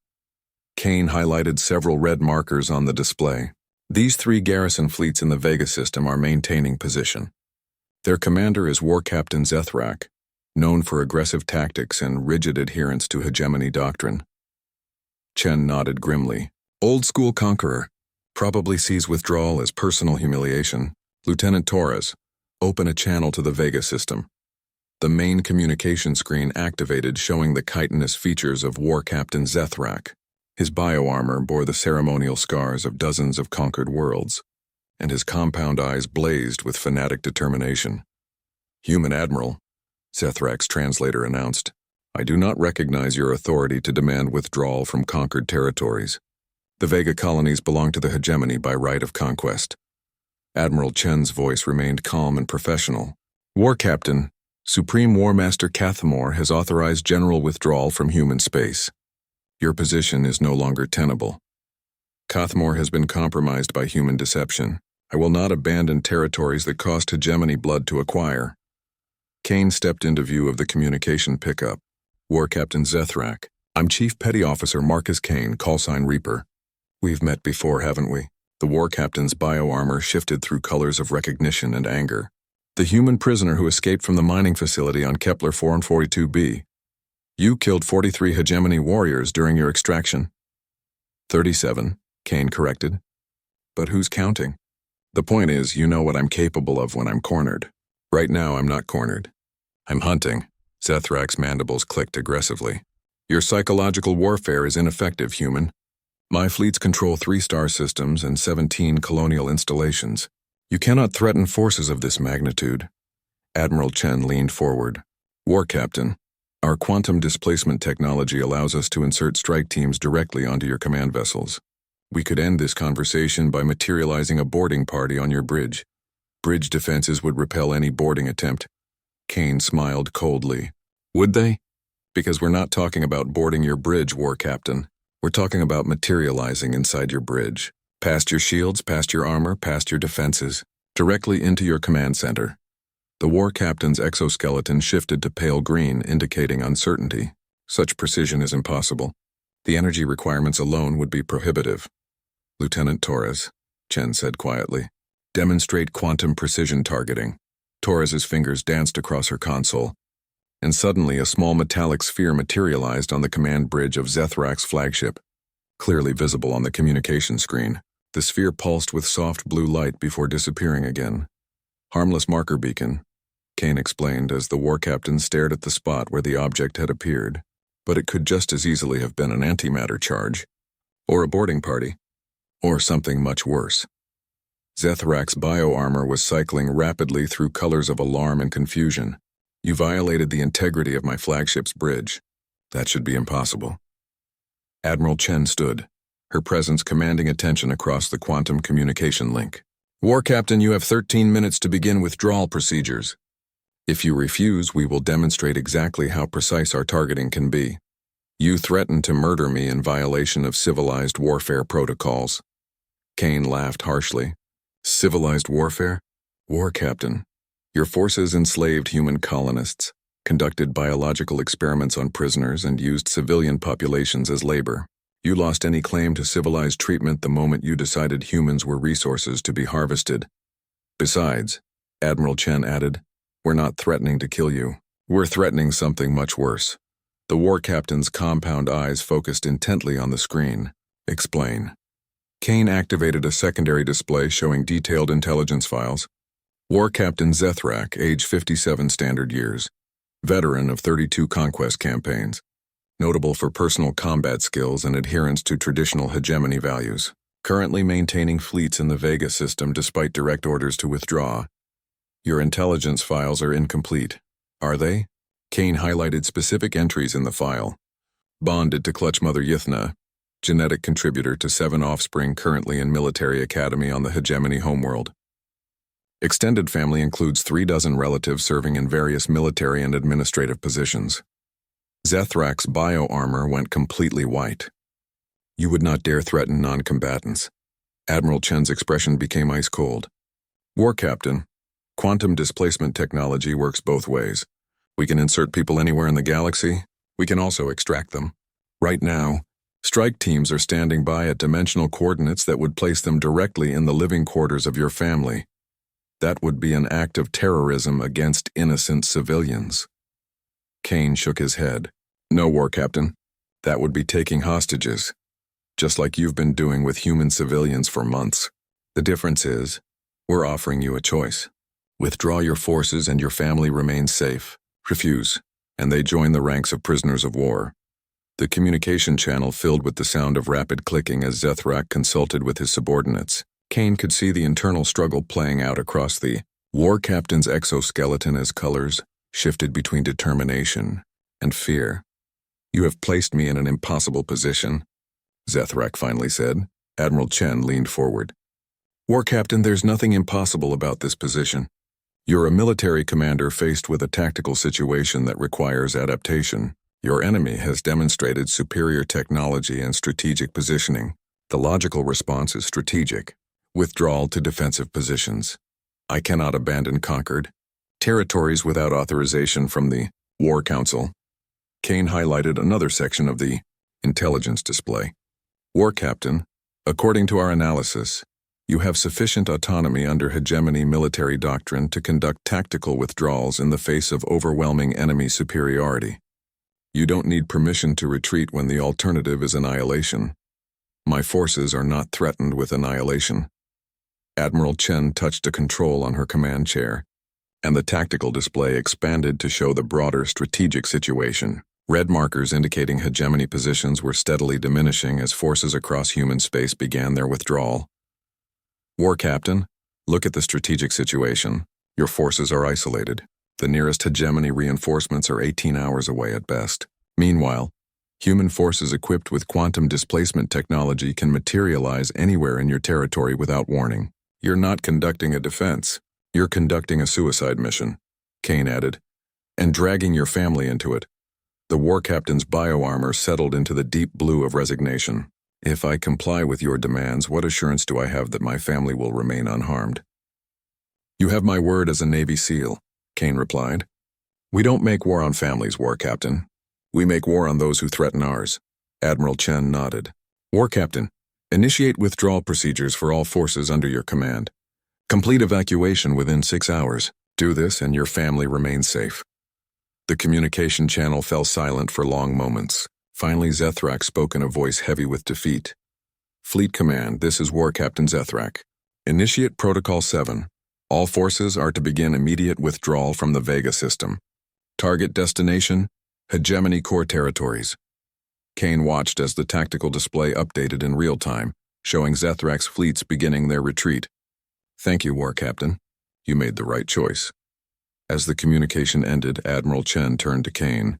[SPEAKER 1] Kane highlighted several red markers on the display. These 3 garrison fleets in the Vega system are maintaining position. Their commander is War Captain Zethrak, known for aggressive tactics and rigid adherence to hegemony doctrine. Chen nodded grimly. Old-school conqueror, probably sees withdrawal as personal humiliation. Lieutenant Torres, open a channel to the Vega system. The main communication screen activated, showing the chitinous features of War Captain Zethrak. His bioarmor bore the ceremonial scars of dozens of conquered worlds, and his compound eyes blazed with fanatic determination. Human Admiral, Zethrak's translator announced, I do not recognize your authority to demand withdrawal from conquered territories. The Vega colonies belong to the hegemony by right of conquest. Admiral Chen's voice remained calm and professional. War Captain, Supreme War Master Cathamore has authorized general withdrawal from human space. Your position is no longer tenable. Cathamore has been compromised by human deception. I will not abandon territories that cost hegemony blood to acquire. Kane stepped into view of the communication pickup. War Captain Zethrak. I'm Chief Petty Officer Marcus Kane, callsign Reaper. We've met before, haven't we? The War Captain's bioarmor shifted through colors of recognition and anger. The human prisoner who escaped from the mining facility on Kepler 442b. You killed 43 hegemony warriors during your extraction. 37, Kane corrected. But who's counting? The point is, you know what I'm capable of when I'm cornered. Right now, I'm not cornered. I'm hunting. Zethrak's mandibles clicked aggressively. Your psychological warfare is ineffective, human. My fleets control 3 star systems and 17 colonial installations. You cannot threaten forces of this magnitude. Admiral Chen leaned forward. War Captain, our quantum displacement technology allows us to insert strike teams directly onto your command vessels. We could end this conversation by materializing a boarding party on your bridge. Bridge defenses would repel any boarding attempt. Kane smiled coldly. Would they? Because we're not talking about boarding your bridge, War Captain. We're talking about materializing inside your bridge. Past your shields, past your armor, past your defenses, directly into your command center. The War Captain's exoskeleton shifted to pale green, indicating uncertainty. Such precision is impossible. The energy requirements alone would be prohibitive. Lieutenant Torres, Chen said quietly. Demonstrate quantum precision targeting. Torres's fingers danced across her console, and suddenly a small metallic sphere materialized on the command bridge of Zethrak's flagship, clearly visible on the communication screen. The sphere pulsed with soft blue light before disappearing again. Harmless marker beacon, Kane explained as the War Captain stared at the spot where the object had appeared. But it could just as easily have been an antimatter charge, or a boarding party, or something much worse. Zethrak's bioarmor was cycling rapidly through colors of alarm and confusion. You violated the integrity of my flagship's bridge. That should be impossible. Admiral Chen stood, her presence commanding attention across the quantum communication link. War Captain, you have 13 minutes to begin withdrawal procedures. If you refuse, we will demonstrate exactly how precise our targeting can be. You threatened to murder me in violation of civilized warfare protocols. Kane laughed harshly. Civilized warfare? War Captain, your forces enslaved human colonists, conducted biological experiments on prisoners, and used civilian populations as labor. You lost any claim to civilized treatment the moment you decided humans were resources to be harvested. Besides, Admiral Chen added, we're not threatening to kill you. We're threatening something much worse. The War Captain's compound eyes focused intently on the screen. Explain. Kane activated a secondary display showing detailed intelligence files. War Captain Zethrak, age 57 standard years. Veteran of 32 conquest campaigns. Notable for personal combat skills and adherence to traditional hegemony values. Currently maintaining fleets in the Vega system despite direct orders to withdraw. Your intelligence files are incomplete. Are they? Kane highlighted specific entries in the file. Bonded to Clutch Mother Yithna, genetic contributor to 7 offspring currently in military academy on the hegemony homeworld. Extended family includes 36 relatives serving in various military and administrative positions. Zethrak's bioarmor went completely white. You would not dare threaten non-combatants. Admiral Chen's expression became ice cold. War Captain, quantum displacement technology works both ways. We can insert people anywhere in the galaxy. We can also extract them. Right now, strike teams are standing by at dimensional coordinates that would place them directly in the living quarters of your family. That would be an act of terrorism against innocent civilians. Kane shook his head. No, War Captain. That would be taking hostages, just like you've been doing with human civilians for months. The difference is, we're offering you a choice. Withdraw your forces and your family remains safe. Refuse, and they join the ranks of prisoners of war. The communication channel filled with the sound of rapid clicking as Zethrak consulted with his subordinates. Kane could see the internal struggle playing out across the War Captain's exoskeleton as colors shifted between determination and fear. You have placed me in an impossible position, Zethrak finally said. Admiral Chen leaned forward. War Captain, there's nothing impossible about this position. You're a military commander faced with a tactical situation that requires adaptation. Your enemy has demonstrated superior technology and strategic positioning. The logical response is strategic. Withdrawal to defensive positions. I cannot abandon conquered territories without authorization from the War Council. Kane highlighted another section of the intelligence display. War Captain, according to our analysis, you have sufficient autonomy under hegemony military doctrine to conduct tactical withdrawals in the face of overwhelming enemy superiority. You don't need permission to retreat when the alternative is annihilation. My forces are not threatened with annihilation. Admiral Chen touched a control on her command chair, and the tactical display expanded to show the broader strategic situation. Red markers indicating hegemony positions were steadily diminishing as forces across human space began their withdrawal. War Captain, look at the strategic situation. Your forces are isolated. The nearest hegemony reinforcements are 18 hours away at best. Meanwhile, human forces equipped with quantum displacement technology can materialize anywhere in your territory without warning. You're not conducting a defense. You're conducting a suicide mission, Kane added, and dragging your family into it. The War Captain's bioarmor settled into the deep blue of resignation. If I comply with your demands, what assurance do I have that my family will remain unharmed? You have my word as a Navy SEAL, Kane replied. We don't make war on families, War Captain. We make war on those who threaten ours. Admiral Chen nodded. War Captain, initiate withdrawal procedures for all forces under your command. Complete evacuation within 6 hours. Do this and your family remains safe. The communication channel fell silent for long moments. Finally, Zethrak spoke in a voice heavy with defeat. Fleet Command, this is War Captain Zethrak. Initiate Protocol 7. All forces are to begin immediate withdrawal from the Vega system. Target destination, Hegemony Core Territories. Kane watched as the tactical display updated in real time, showing Zethrak's fleets beginning their retreat. Thank you, War Captain. You made the right choice. As the communication ended, Admiral Chen turned to Kane.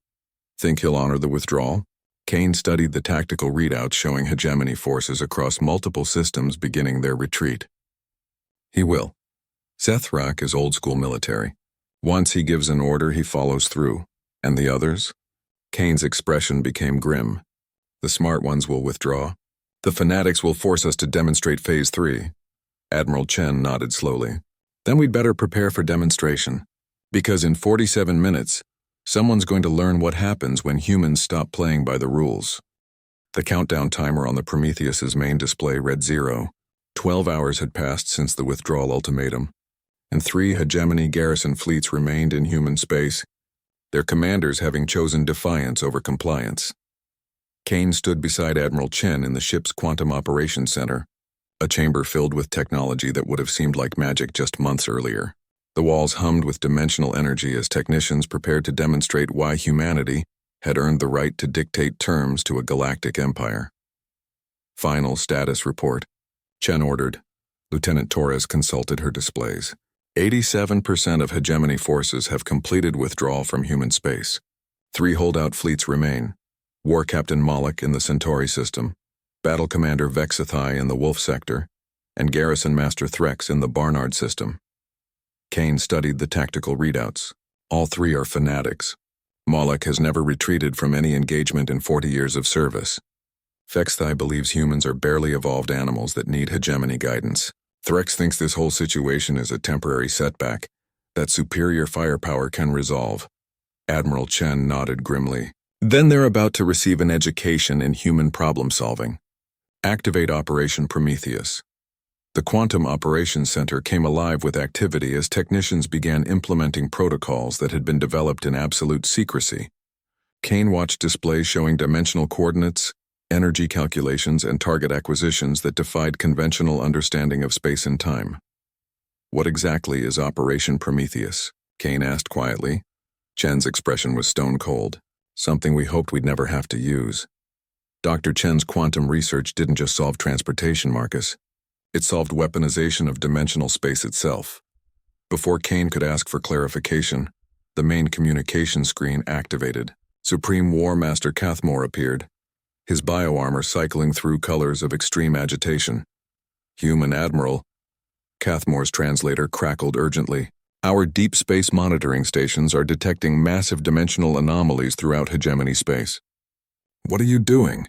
[SPEAKER 1] Think he'll honor the withdrawal? Kane studied the tactical readouts showing hegemony forces across multiple systems beginning their retreat. He will. Zethrak is old-school military. Once he gives an order, he follows through. And the others? Kane's expression became grim. The smart ones will withdraw. The fanatics will force us to demonstrate Phase 3. Admiral Chen nodded slowly. Then we'd better prepare for demonstration. Because in 47 minutes, someone's going to learn what happens when humans stop playing by the rules. The countdown timer on the Prometheus's main display read 0. 12 hours had passed since the withdrawal ultimatum, and 3 hegemony garrison fleets remained in human space, their commanders having chosen defiance over compliance. Kane stood beside Admiral Chen in the ship's Quantum Operations Center, a chamber filled with technology that would have seemed like magic just months earlier. The walls hummed with dimensional energy as technicians prepared to demonstrate why humanity had earned the right to dictate terms to a galactic empire. Final status report. Chen ordered. Lieutenant Torres consulted her displays. 87% of hegemony forces have completed withdrawal from human space. 3 holdout fleets remain. War Captain Moloch in the Centauri system, Battle Commander Vexithai in the Wolf sector, and Garrison Master Threx in the Barnard system. Kane studied the tactical readouts. All 3 are fanatics. Moloch has never retreated from any engagement in 40 years of service. Vexithai believes humans are barely evolved animals that need hegemony guidance. Threx thinks this whole situation is a temporary setback that superior firepower can resolve. Admiral Chen nodded grimly. Then they're about to receive an education in human problem-solving. Activate Operation Prometheus. The Quantum Operations Center came alive with activity as technicians began implementing protocols that had been developed in absolute secrecy. Kane watched displays showing dimensional coordinates, energy calculations, and target acquisitions that defied conventional understanding of space and time. What exactly is Operation Prometheus? Kane asked quietly. Chen's expression was stone cold, something we hoped we'd never have to use. Dr. Chen's quantum research didn't just solve transportation, Marcus. It solved weaponization of dimensional space itself. Before Kane could ask for clarification, the main communication screen activated. Supreme War Master Cathmore appeared, his bioarmor cycling through colors of extreme agitation. Human Admiral, Cathmore's translator crackled urgently. Our deep space monitoring stations are detecting massive dimensional anomalies throughout hegemony space. What are you doing?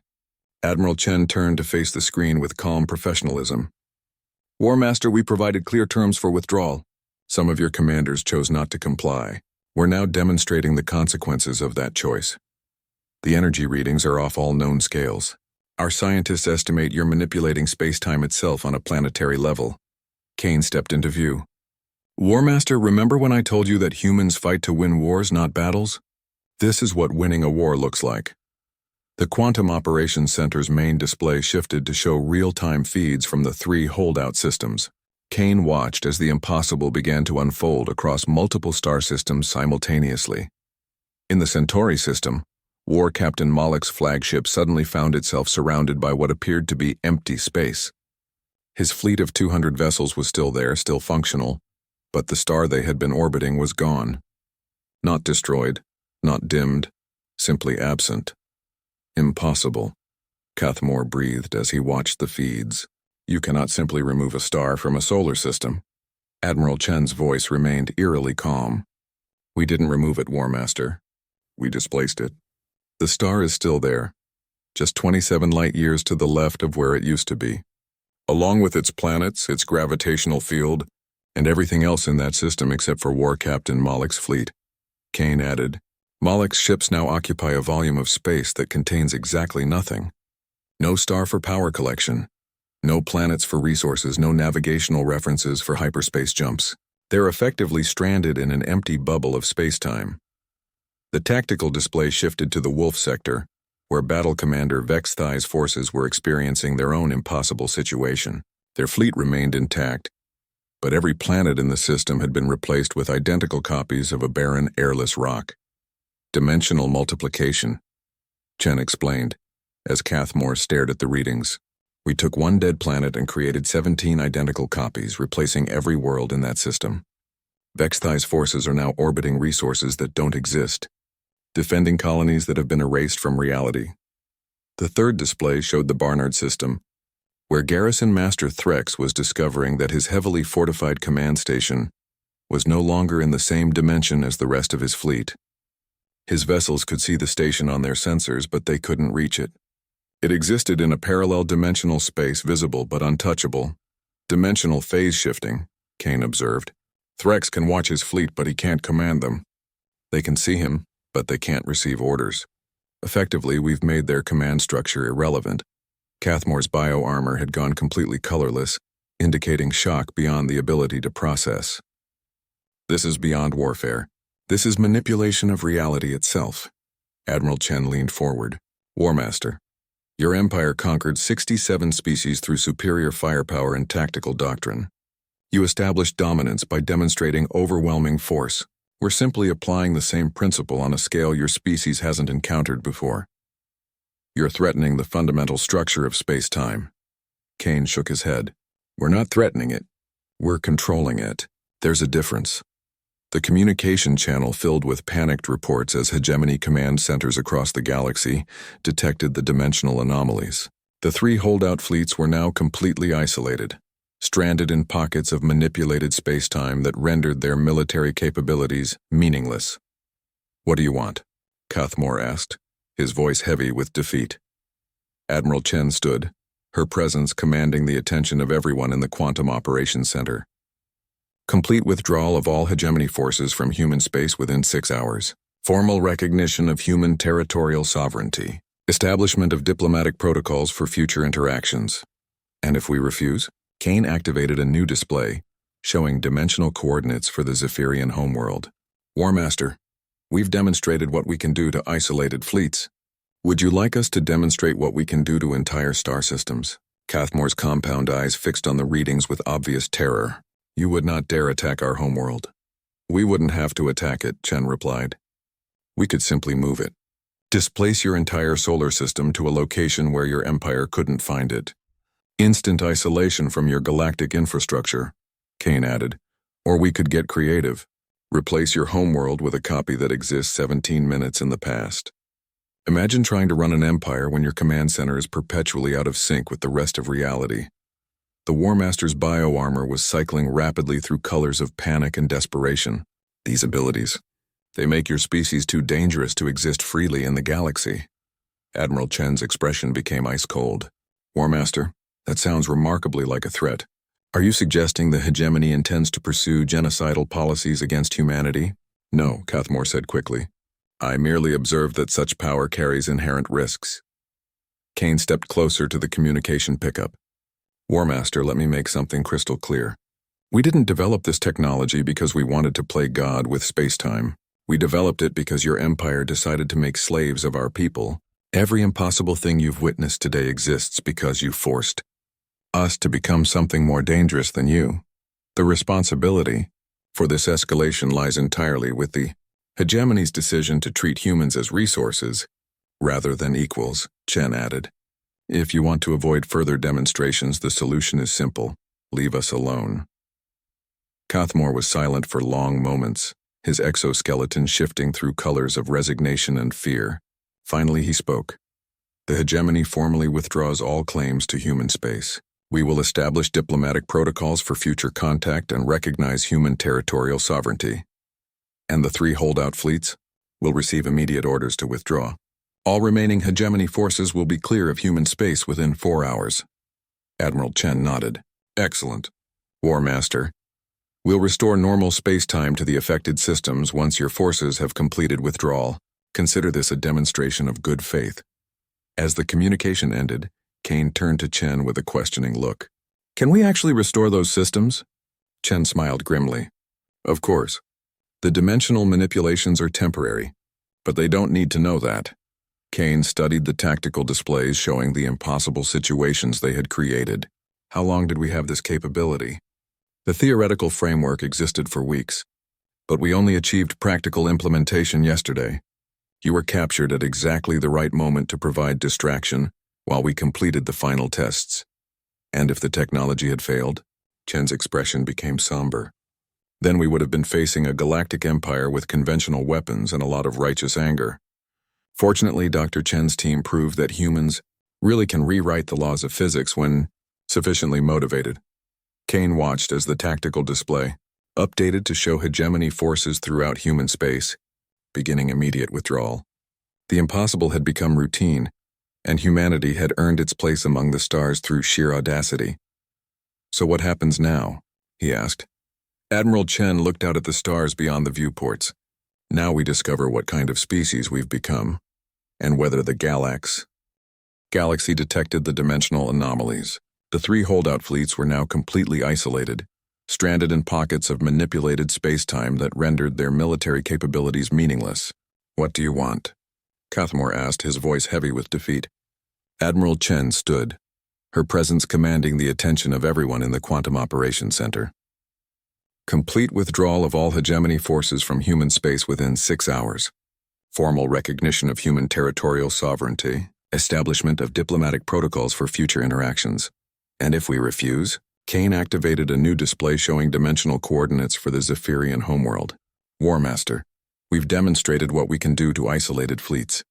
[SPEAKER 1] Admiral Chen turned to face the screen with calm professionalism. War Master, we provided clear terms for withdrawal. Some of your commanders chose not to comply. We're now demonstrating the consequences of that choice. The energy readings are off all known scales. Our scientists estimate you're manipulating space-time itself on a planetary level. Kane stepped into view. War Master, remember when I told you that humans fight to win wars, not battles? This is what winning a war looks like. The Quantum Operations Center's main display shifted to show real-time feeds from the 3 holdout systems. Kane watched as the impossible began to unfold across multiple star systems simultaneously. In the Centauri system, War Captain Malek's flagship suddenly found itself surrounded by what appeared to be empty space. His fleet of 200 vessels was still there, still functional, but the star they had been orbiting was gone. Not destroyed, not dimmed, simply absent. Impossible, Cathmore breathed as he watched the feeds. You cannot simply remove a star from a solar system. Admiral Chen's voice remained eerily calm. We didn't remove it, War Master. We displaced it. The star is still there, just 27 light-years to the left of where it used to be. Along with its planets, its gravitational field, and everything else in that system except for War Captain Malek's fleet. Kane added, Malek's ships now occupy a volume of space that contains exactly nothing. No star for power collection. No planets for resources, no navigational references for hyperspace jumps. They're effectively stranded in an empty bubble of space-time. The tactical display shifted to the Wolf sector, where Battle Commander Vexthai's forces were experiencing their own impossible situation. Their fleet remained intact, but every planet in the system had been replaced with identical copies of a barren, airless rock. Dimensional multiplication, Chen explained, as Cathmore stared at the readings. We took one dead planet and created 17 identical copies, replacing every world in that system. Vexthai's forces are now orbiting resources that don't exist, defending colonies that have been erased from reality. The third display showed the Barnard system, where Garrison Master Threx was discovering that his heavily fortified command station was no longer in the same dimension as the rest of his fleet. His vessels could see the station on their sensors, but they couldn't reach it. It existed in a parallel dimensional space, visible but untouchable. Dimensional phase shifting, Kane observed. Threx can watch his fleet, but he can't command them. They can see him, but they can't receive orders. Effectively, we've made their command structure irrelevant. Cathmore's bio-armor had gone completely colorless, indicating shock beyond the ability to process. This is beyond warfare. This is manipulation of reality itself. Admiral Chen leaned forward. War Master, your empire conquered 67 species through superior firepower and tactical doctrine. You established dominance by demonstrating overwhelming force. We're simply applying the same principle on a scale your species hasn't encountered before. You're threatening the fundamental structure of space-time. Kane shook his head. We're not threatening it. We're controlling it. There's a difference. The communication channel filled with panicked reports as hegemony command centers across the galaxy detected the dimensional anomalies. The 3 holdout fleets were now completely isolated, stranded in pockets of manipulated space-time that rendered their military capabilities meaningless. What do you want? Cathmore asked, his voice heavy with defeat. Admiral Chen stood, her presence commanding the attention of everyone in the Quantum Operations Center. Complete withdrawal of all hegemony forces from human space within 6 hours. Formal recognition of human territorial sovereignty. Establishment of diplomatic protocols for future interactions. And if we refuse? Kane activated a new display, showing dimensional coordinates for the Zephyrian homeworld. War Master, we've demonstrated what we can do to isolated fleets. Would you like us to demonstrate what we can do to entire star systems? Cathmore's compound eyes fixed on the readings with obvious terror. You would not dare attack our homeworld. We wouldn't have to attack it, Chen replied. We could simply move it. Displace your entire solar system to a location where your empire couldn't find it. Instant isolation from your galactic infrastructure, Kane added. Or we could get creative. Replace your homeworld with a copy that exists 17 minutes in the past. Imagine trying to run an empire when your command center is perpetually out of sync with the rest of reality. The War Master's bioarmor was cycling rapidly through colors of panic and desperation. These abilities, they make your species too dangerous to exist freely in the galaxy. Admiral Chen's expression became ice cold. War Master, that sounds remarkably like a threat. Are you suggesting the hegemony intends to pursue genocidal policies against humanity? No, Cathmore said quickly. I merely observed that such power carries inherent risks. Kane stepped closer to the communication pickup. War Master, let me make something crystal clear. We didn't develop this technology because we wanted to play God with space-time. We developed it because your empire decided to make slaves of our people. Every impossible thing you've witnessed today exists because you forced us to become something more dangerous than you. The responsibility for this escalation lies entirely with the hegemony's decision to treat humans as resources rather than equals, Chen added. If you want to avoid further demonstrations, the solution is simple. Leave us alone. Cathmore was silent for long moments, his exoskeleton shifting through colors of resignation and fear. Finally he spoke. The hegemony formally withdraws all claims to human space. We will establish diplomatic protocols for future contact and recognize human territorial sovereignty. And the 3 holdout fleets will receive immediate orders to withdraw. All remaining hegemony forces will be clear of human space within 4 hours. Admiral Chen nodded. Excellent. War Master, we'll restore normal space-time to the affected systems once your forces have completed withdrawal. Consider this a demonstration of good faith. As the communication ended, Kane turned to Chen with a questioning look. Can we actually restore those systems? Chen smiled grimly. Of course. The dimensional manipulations are temporary, but they don't need to know that. Kane studied the tactical displays showing the impossible situations they had created. How long did we have this capability? The theoretical framework existed for weeks, but we only achieved practical implementation yesterday. You were captured at exactly the right moment to provide distraction while we completed the final tests. And if the technology had failed, Chen's expression became somber. Then we would have been facing a galactic empire with conventional weapons and a lot of righteous anger. Fortunately, Dr. Chen's team proved that humans really can rewrite the laws of physics when sufficiently motivated. Kane watched as the tactical display, updated to show hegemony forces throughout human space, beginning immediate withdrawal. The impossible had become routine, and humanity had earned its place among the stars through sheer audacity. So what happens now? He asked. Admiral Chen looked out at the stars beyond the viewports. Now we discover what kind of species we've become, and whether the galaxy detected the dimensional anomalies. The 3 holdout fleets were now completely isolated, stranded in pockets of manipulated space-time that rendered their military capabilities meaningless. What do you want? Cathmore asked, his voice heavy with defeat. Admiral Chen stood, her presence commanding the attention of everyone in the Quantum Operations Center. Complete withdrawal of all hegemony forces from human space within 6 hours. Formal recognition of human territorial sovereignty. Establishment of diplomatic protocols for future interactions. And if we refuse, Kane activated a new display showing dimensional coordinates for the Zephyrian homeworld. War Master, we've demonstrated what we can do to isolated fleets.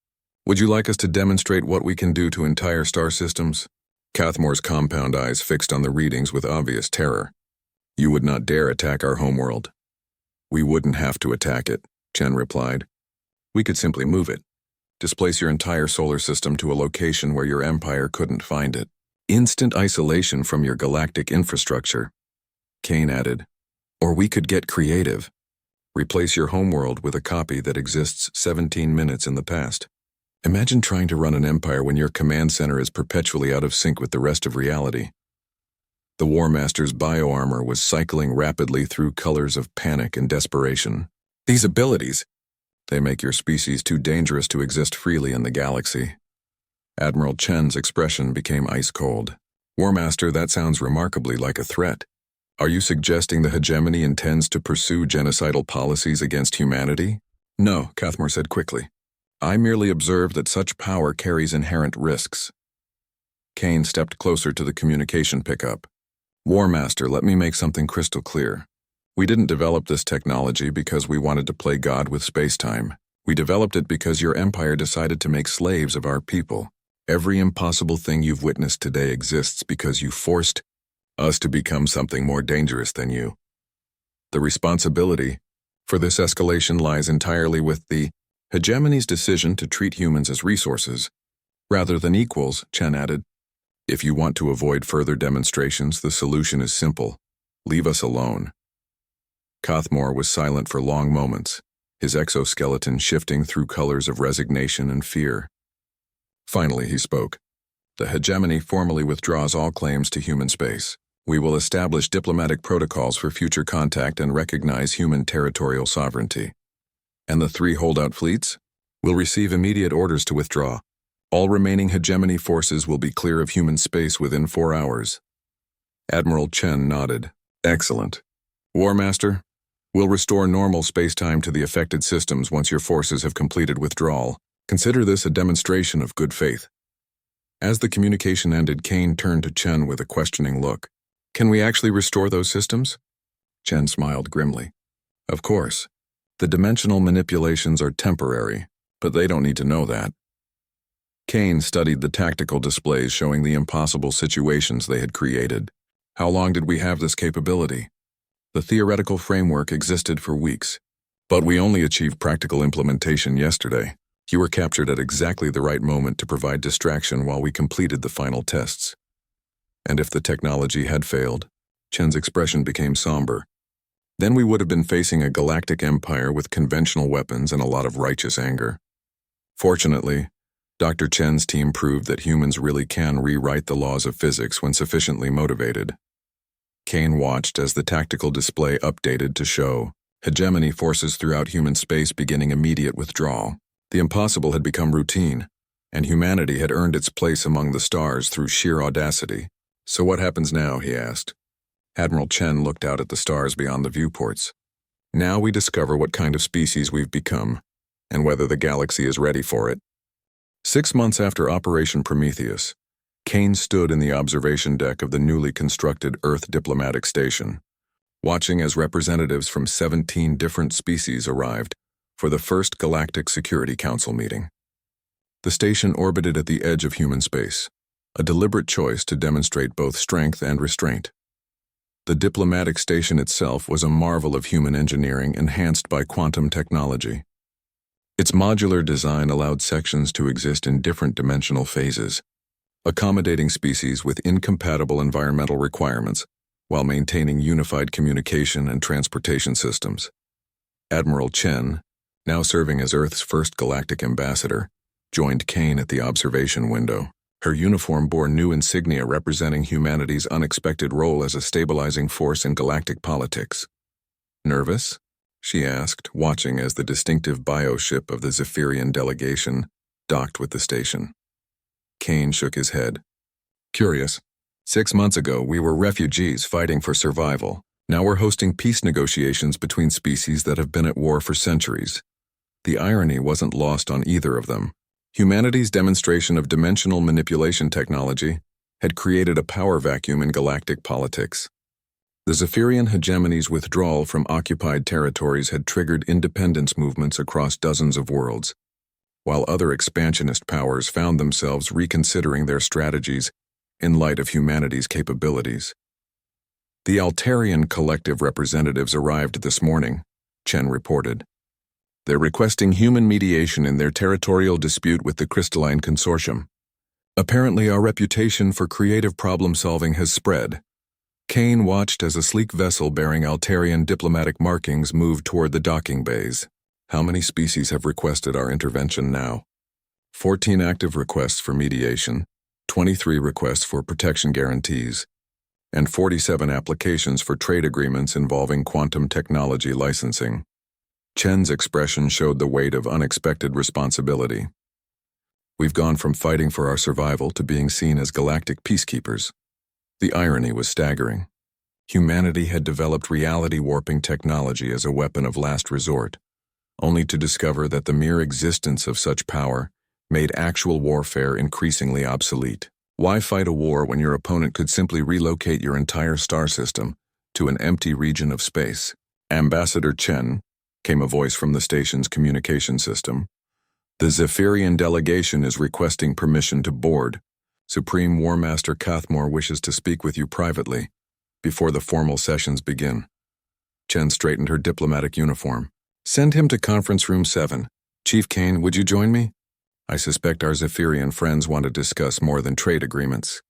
[SPEAKER 1] Would you like us to demonstrate what we can do to entire star systems? Cathmore's compound eyes fixed on the readings with obvious terror. You would not dare attack our homeworld. We wouldn't have to attack it, Chen replied. We could simply move it. Displace your entire solar system to a location where your empire couldn't find it. Instant isolation from your galactic infrastructure. Kane added. Or we could get creative. Replace your homeworld with a copy that exists 17 minutes in the past. Imagine trying to run an empire when your command center is perpetually out of sync with the rest of reality. The War Master's bioarmor was cycling rapidly through colors of panic and desperation. These abilities, they make your species too dangerous to exist freely in the galaxy. Admiral Chen's expression became ice cold. War Master, that sounds remarkably like a threat. Are you suggesting the hegemony intends to pursue genocidal policies against humanity? No, Cathmore said quickly. I merely observed that such power carries inherent risks. Kane stepped closer to the communication pickup. War Master, let me make something crystal clear. We didn't develop this technology because we wanted to play God with space-time. We developed it because your empire decided to make slaves of our people. Every impossible thing you've witnessed today exists because you forced us to become something more dangerous than you. The responsibility for this escalation lies entirely with the hegemony's decision to treat humans as resources, rather than equals, Chen added. If you want to avoid further demonstrations, the solution is simple. Leave us alone. Cathmore was silent for long moments, his exoskeleton shifting through colors of resignation and fear. Finally, he spoke. The hegemony formally withdraws all claims to human space. We will establish diplomatic protocols for future contact and recognize human territorial sovereignty. And the 3 holdout fleets will receive immediate orders to withdraw. All remaining hegemony forces will be clear of human space within 4 hours. Admiral Chen nodded. Excellent. War Master, we'll restore normal space-time to the affected systems once your forces have completed withdrawal. Consider this a demonstration of good faith. As the communication ended, Kane turned to Chen with a questioning look. Can we actually restore those systems? Chen smiled grimly. Of course. The dimensional manipulations are temporary, but they don't need to know that. Kane studied the tactical displays showing the impossible situations they had created. How long did we have this capability? The theoretical framework existed for weeks, but we only achieved practical implementation yesterday. You were captured at exactly the right moment to provide distraction while we completed the final tests. And if the technology had failed, Chen's expression became somber. Then we would have been facing a galactic empire with conventional weapons and a lot of righteous anger. Fortunately, Dr. Chen's team proved that humans really can rewrite the laws of physics when sufficiently motivated. Kane watched as the tactical display updated to show hegemony forces throughout human space beginning immediate withdrawal. The impossible had become routine, and humanity had earned its place among the stars through sheer audacity. So what happens now, he asked. Admiral Chen looked out at the stars beyond the viewports. Now we discover what kind of species we've become, and whether the galaxy is ready for it. 6 months after Operation Prometheus, Kane stood in the observation deck of the newly constructed Earth Diplomatic Station, watching as representatives from 17 different species arrived for the first Galactic Security Council meeting. The station orbited at the edge of human space, a deliberate choice to demonstrate both strength and restraint. The diplomatic station itself was a marvel of human engineering enhanced by quantum technology. Its modular design allowed sections to exist in different dimensional phases, accommodating species with incompatible environmental requirements while maintaining unified communication and transportation systems. Admiral Chen, now serving as Earth's first galactic ambassador, joined Kane at the observation window. Her uniform bore new insignia representing humanity's unexpected role as a stabilizing force in galactic politics. Nervous? She asked, watching as the distinctive bioship of the Zephyrian delegation docked with the station. Kane shook his head. Curious. 6 months ago, we were refugees fighting for survival. Now we're hosting peace negotiations between species that have been at war for centuries. The irony wasn't lost on either of them. Humanity's demonstration of dimensional manipulation technology had created a power vacuum in galactic politics. The Zephyrian hegemony's withdrawal from occupied territories had triggered independence movements across dozens of worlds, while other expansionist powers found themselves reconsidering their strategies in light of humanity's capabilities. The Altarian collective representatives arrived this morning, Chen reported. They're requesting human mediation in their territorial dispute with the Crystalline Consortium. Apparently, our reputation for creative problem-solving has spread. Kane watched as a sleek vessel bearing Altarian diplomatic markings moved toward the docking bays. How many species have requested our intervention now? 14 active requests for mediation, 23 requests for protection guarantees, and 47 applications for trade agreements involving quantum technology licensing. Chen's expression showed the weight of unexpected responsibility. We've gone from fighting for our survival to being seen as galactic peacekeepers. The irony was staggering. Humanity had developed reality-warping technology as a weapon of last resort, only to discover that the mere existence of such power made actual warfare increasingly obsolete. Why fight a war when your opponent could simply relocate your entire star system to an empty region of space? Ambassador Chen, came a voice from the station's communication system. The Zephyrian delegation is requesting permission to board. Supreme War Master Cathmore wishes to speak with you privately. before the formal sessions begin. Chen straightened her diplomatic uniform. Send him to conference room 7. Chief Kane, would you join me? I suspect our Zephyrian friends want to discuss more than trade agreements.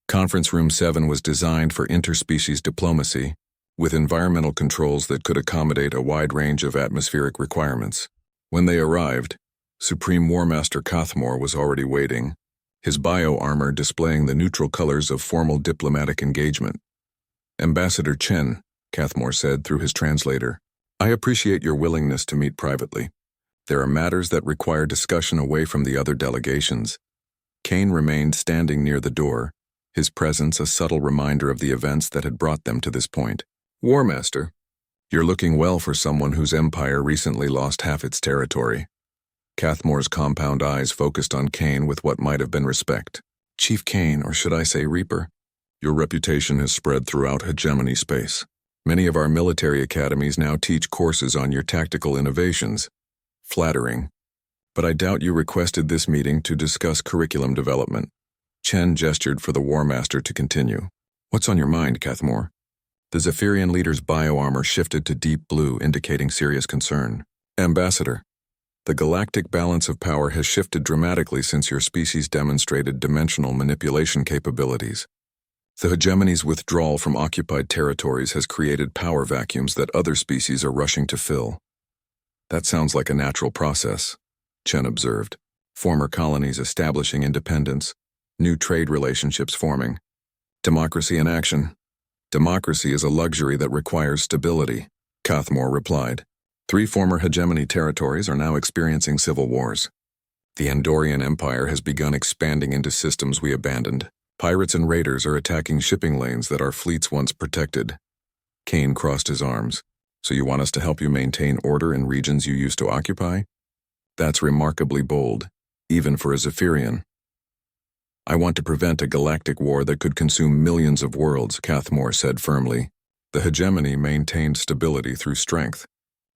[SPEAKER 1] Conference room 7 was designed for interspecies diplomacy, with environmental controls that could accommodate a wide range of atmospheric requirements. When they arrived, Supreme War Master Cathmore was already waiting, his bio-armor displaying the neutral colors of formal diplomatic engagement. Ambassador Chen, Cathmore said through his translator, I appreciate your willingness to meet privately. There are matters that require discussion away from the other delegations. Kane remained standing near the door, his presence a subtle reminder of the events that had brought them to this point. War Master, you're looking well for someone whose empire recently lost half its territory. Cathmore's compound eyes focused on Kane with what might have been respect. Chief Kane, or should I say Reaper? Your reputation has spread throughout hegemony space. Many of our military academies now teach courses on your tactical innovations. Flattering. But I doubt you requested this meeting to discuss curriculum development. Chen gestured for the War Master to continue. What's on your mind, Cathmore? The Zephyrian leader's bio-armor shifted to deep blue, indicating serious concern. Ambassador, the galactic balance of power has shifted dramatically since your species demonstrated dimensional manipulation capabilities. The hegemony's withdrawal from occupied territories has created power vacuums that other species are rushing to fill. That sounds like a natural process, Chen observed. Former colonies establishing independence, new trade relationships forming. Democracy in action. Democracy is a luxury that requires stability, Cathmore replied. 3 former hegemony territories are now experiencing civil wars. The Andorian Empire has begun expanding into systems we abandoned. Pirates and raiders are attacking shipping lanes that our fleets once protected. Kane crossed his arms. So you want us to help you maintain order in regions you used to occupy? That's remarkably bold, even for a Zephyrian. I want to prevent a galactic war that could consume millions of worlds, Cathmore said firmly. The hegemony maintained stability through strength.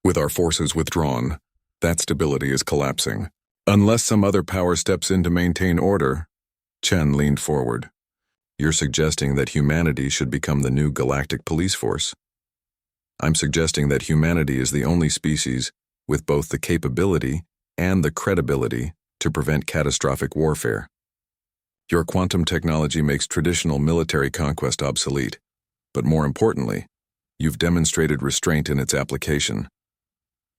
[SPEAKER 1] With our forces withdrawn, that stability is collapsing. Unless some other power steps in to maintain order, Chen leaned forward. You're suggesting that humanity should become the new galactic police force? I'm suggesting that humanity is the only species with both the capability and the credibility to prevent catastrophic warfare. Your quantum technology makes traditional military conquest obsolete, but more importantly, you've demonstrated restraint in its application.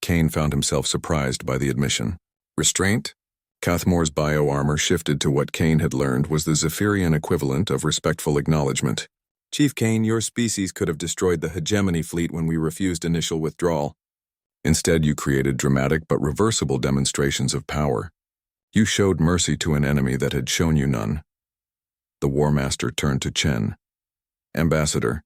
[SPEAKER 1] Kane found himself surprised by the admission. Restraint? Cathmore's bio-armor shifted to what Kane had learned was the Zephyrian equivalent of respectful acknowledgement. Chief Kane, your species could have destroyed the hegemony fleet when we refused initial withdrawal. Instead, you created dramatic but reversible demonstrations of power. You showed mercy to an enemy that had shown you none. The War Master turned to Chen. Ambassador,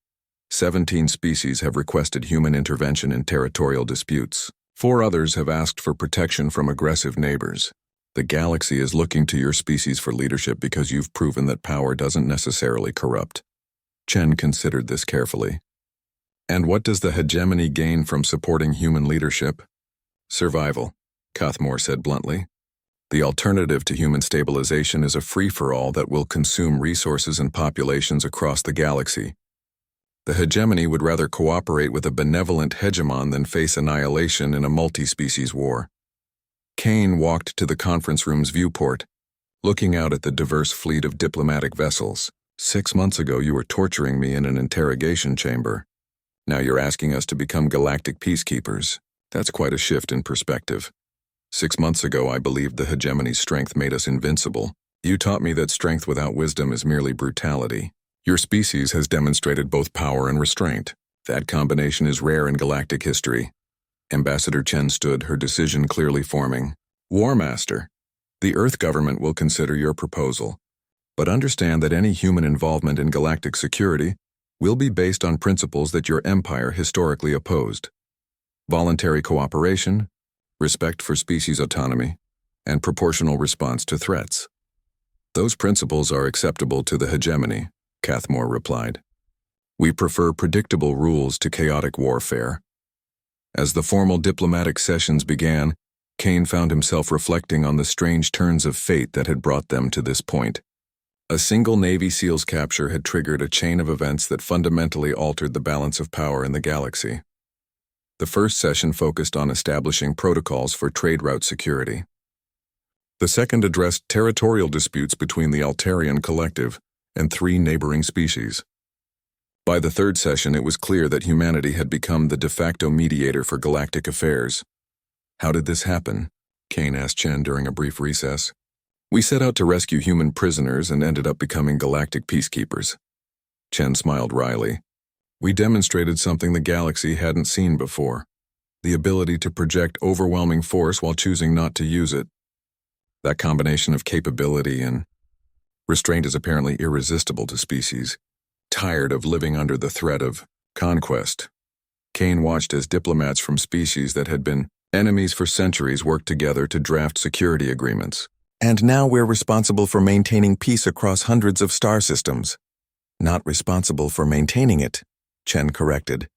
[SPEAKER 1] 17 species have requested human intervention in territorial disputes. 4 others have asked for protection from aggressive neighbors. The galaxy is looking to your species for leadership because you've proven that power doesn't necessarily corrupt. Chen considered this carefully. And what does the hegemony gain from supporting human leadership? Survival, Cathmore said bluntly. The alternative to human stabilization is a free-for-all that will consume resources and populations across the galaxy. The hegemony would rather cooperate with a benevolent hegemon than face annihilation in a multi-species war. Kane walked to the conference room's viewport, looking out at the diverse fleet of diplomatic vessels. 6 months ago, you were torturing me in an interrogation chamber. Now you're asking us to become galactic peacekeepers. That's quite a shift in perspective. 6 months ago, I believed the hegemony's strength made us invincible. You taught me that strength without wisdom is merely brutality. Your species has demonstrated both power and restraint. That combination is rare in galactic history. Ambassador Chen stood, her decision clearly forming. War Master, the Earth government will consider your proposal, but understand that any human involvement in galactic security will be based on principles that your empire historically opposed. Voluntary cooperation, respect for species autonomy, and proportional response to threats. Those principles are acceptable to the hegemony, Cathmore replied. We prefer predictable rules to chaotic warfare. As the formal diplomatic sessions began, Kane found himself reflecting on the strange turns of fate that had brought them to this point. A single Navy SEALs capture had triggered a chain of events that fundamentally altered the balance of power in the galaxy. The first session focused on establishing protocols for trade route security. The second addressed territorial disputes between the Altarian Collective and 3 neighboring species. By the third session, it was clear that humanity had become the de facto mediator for galactic affairs. How did this happen? Kane asked Chen during a brief recess. We set out to rescue human prisoners and ended up becoming galactic peacekeepers. Chen smiled wryly. We demonstrated something the galaxy hadn't seen before. The ability to project overwhelming force while choosing not to use it. That combination of capability and restraint is apparently irresistible to species, tired of living under the threat of conquest. Kane watched as diplomats from species that had been enemies for centuries worked together to draft security agreements. And now we're responsible for maintaining peace across hundreds of star systems. Not responsible for maintaining it, Chen corrected.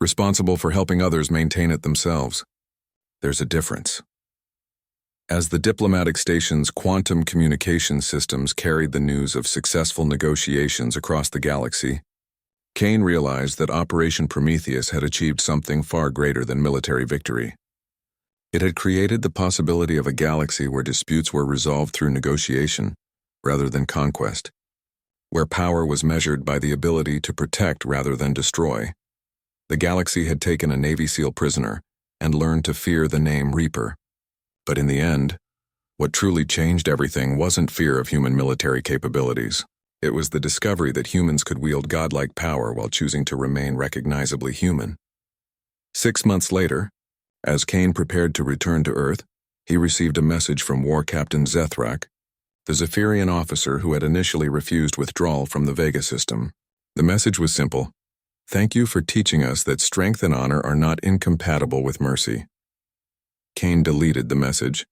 [SPEAKER 1] Responsible for helping others maintain it themselves. There's a difference. As the diplomatic station's quantum communication systems carried the news of successful negotiations across the galaxy, Kane realized that Operation Prometheus had achieved something far greater than military victory. It had created the possibility of a galaxy where disputes were resolved through negotiation, rather than conquest, where power was measured by the ability to protect rather than destroy. The galaxy had taken a Navy SEAL prisoner and learned to fear the name Reaper. But in the end, what truly changed everything wasn't fear of human military capabilities. It was the discovery that humans could wield godlike power while choosing to remain recognizably human. 6 months later, as Kane prepared to return to Earth, he received a message from War Captain Zethrak, the Zephyrian officer who had initially refused withdrawal from the Vega system. The message was simple. Thank you for teaching us that strength and honor are not incompatible with mercy. Kane deleted the message,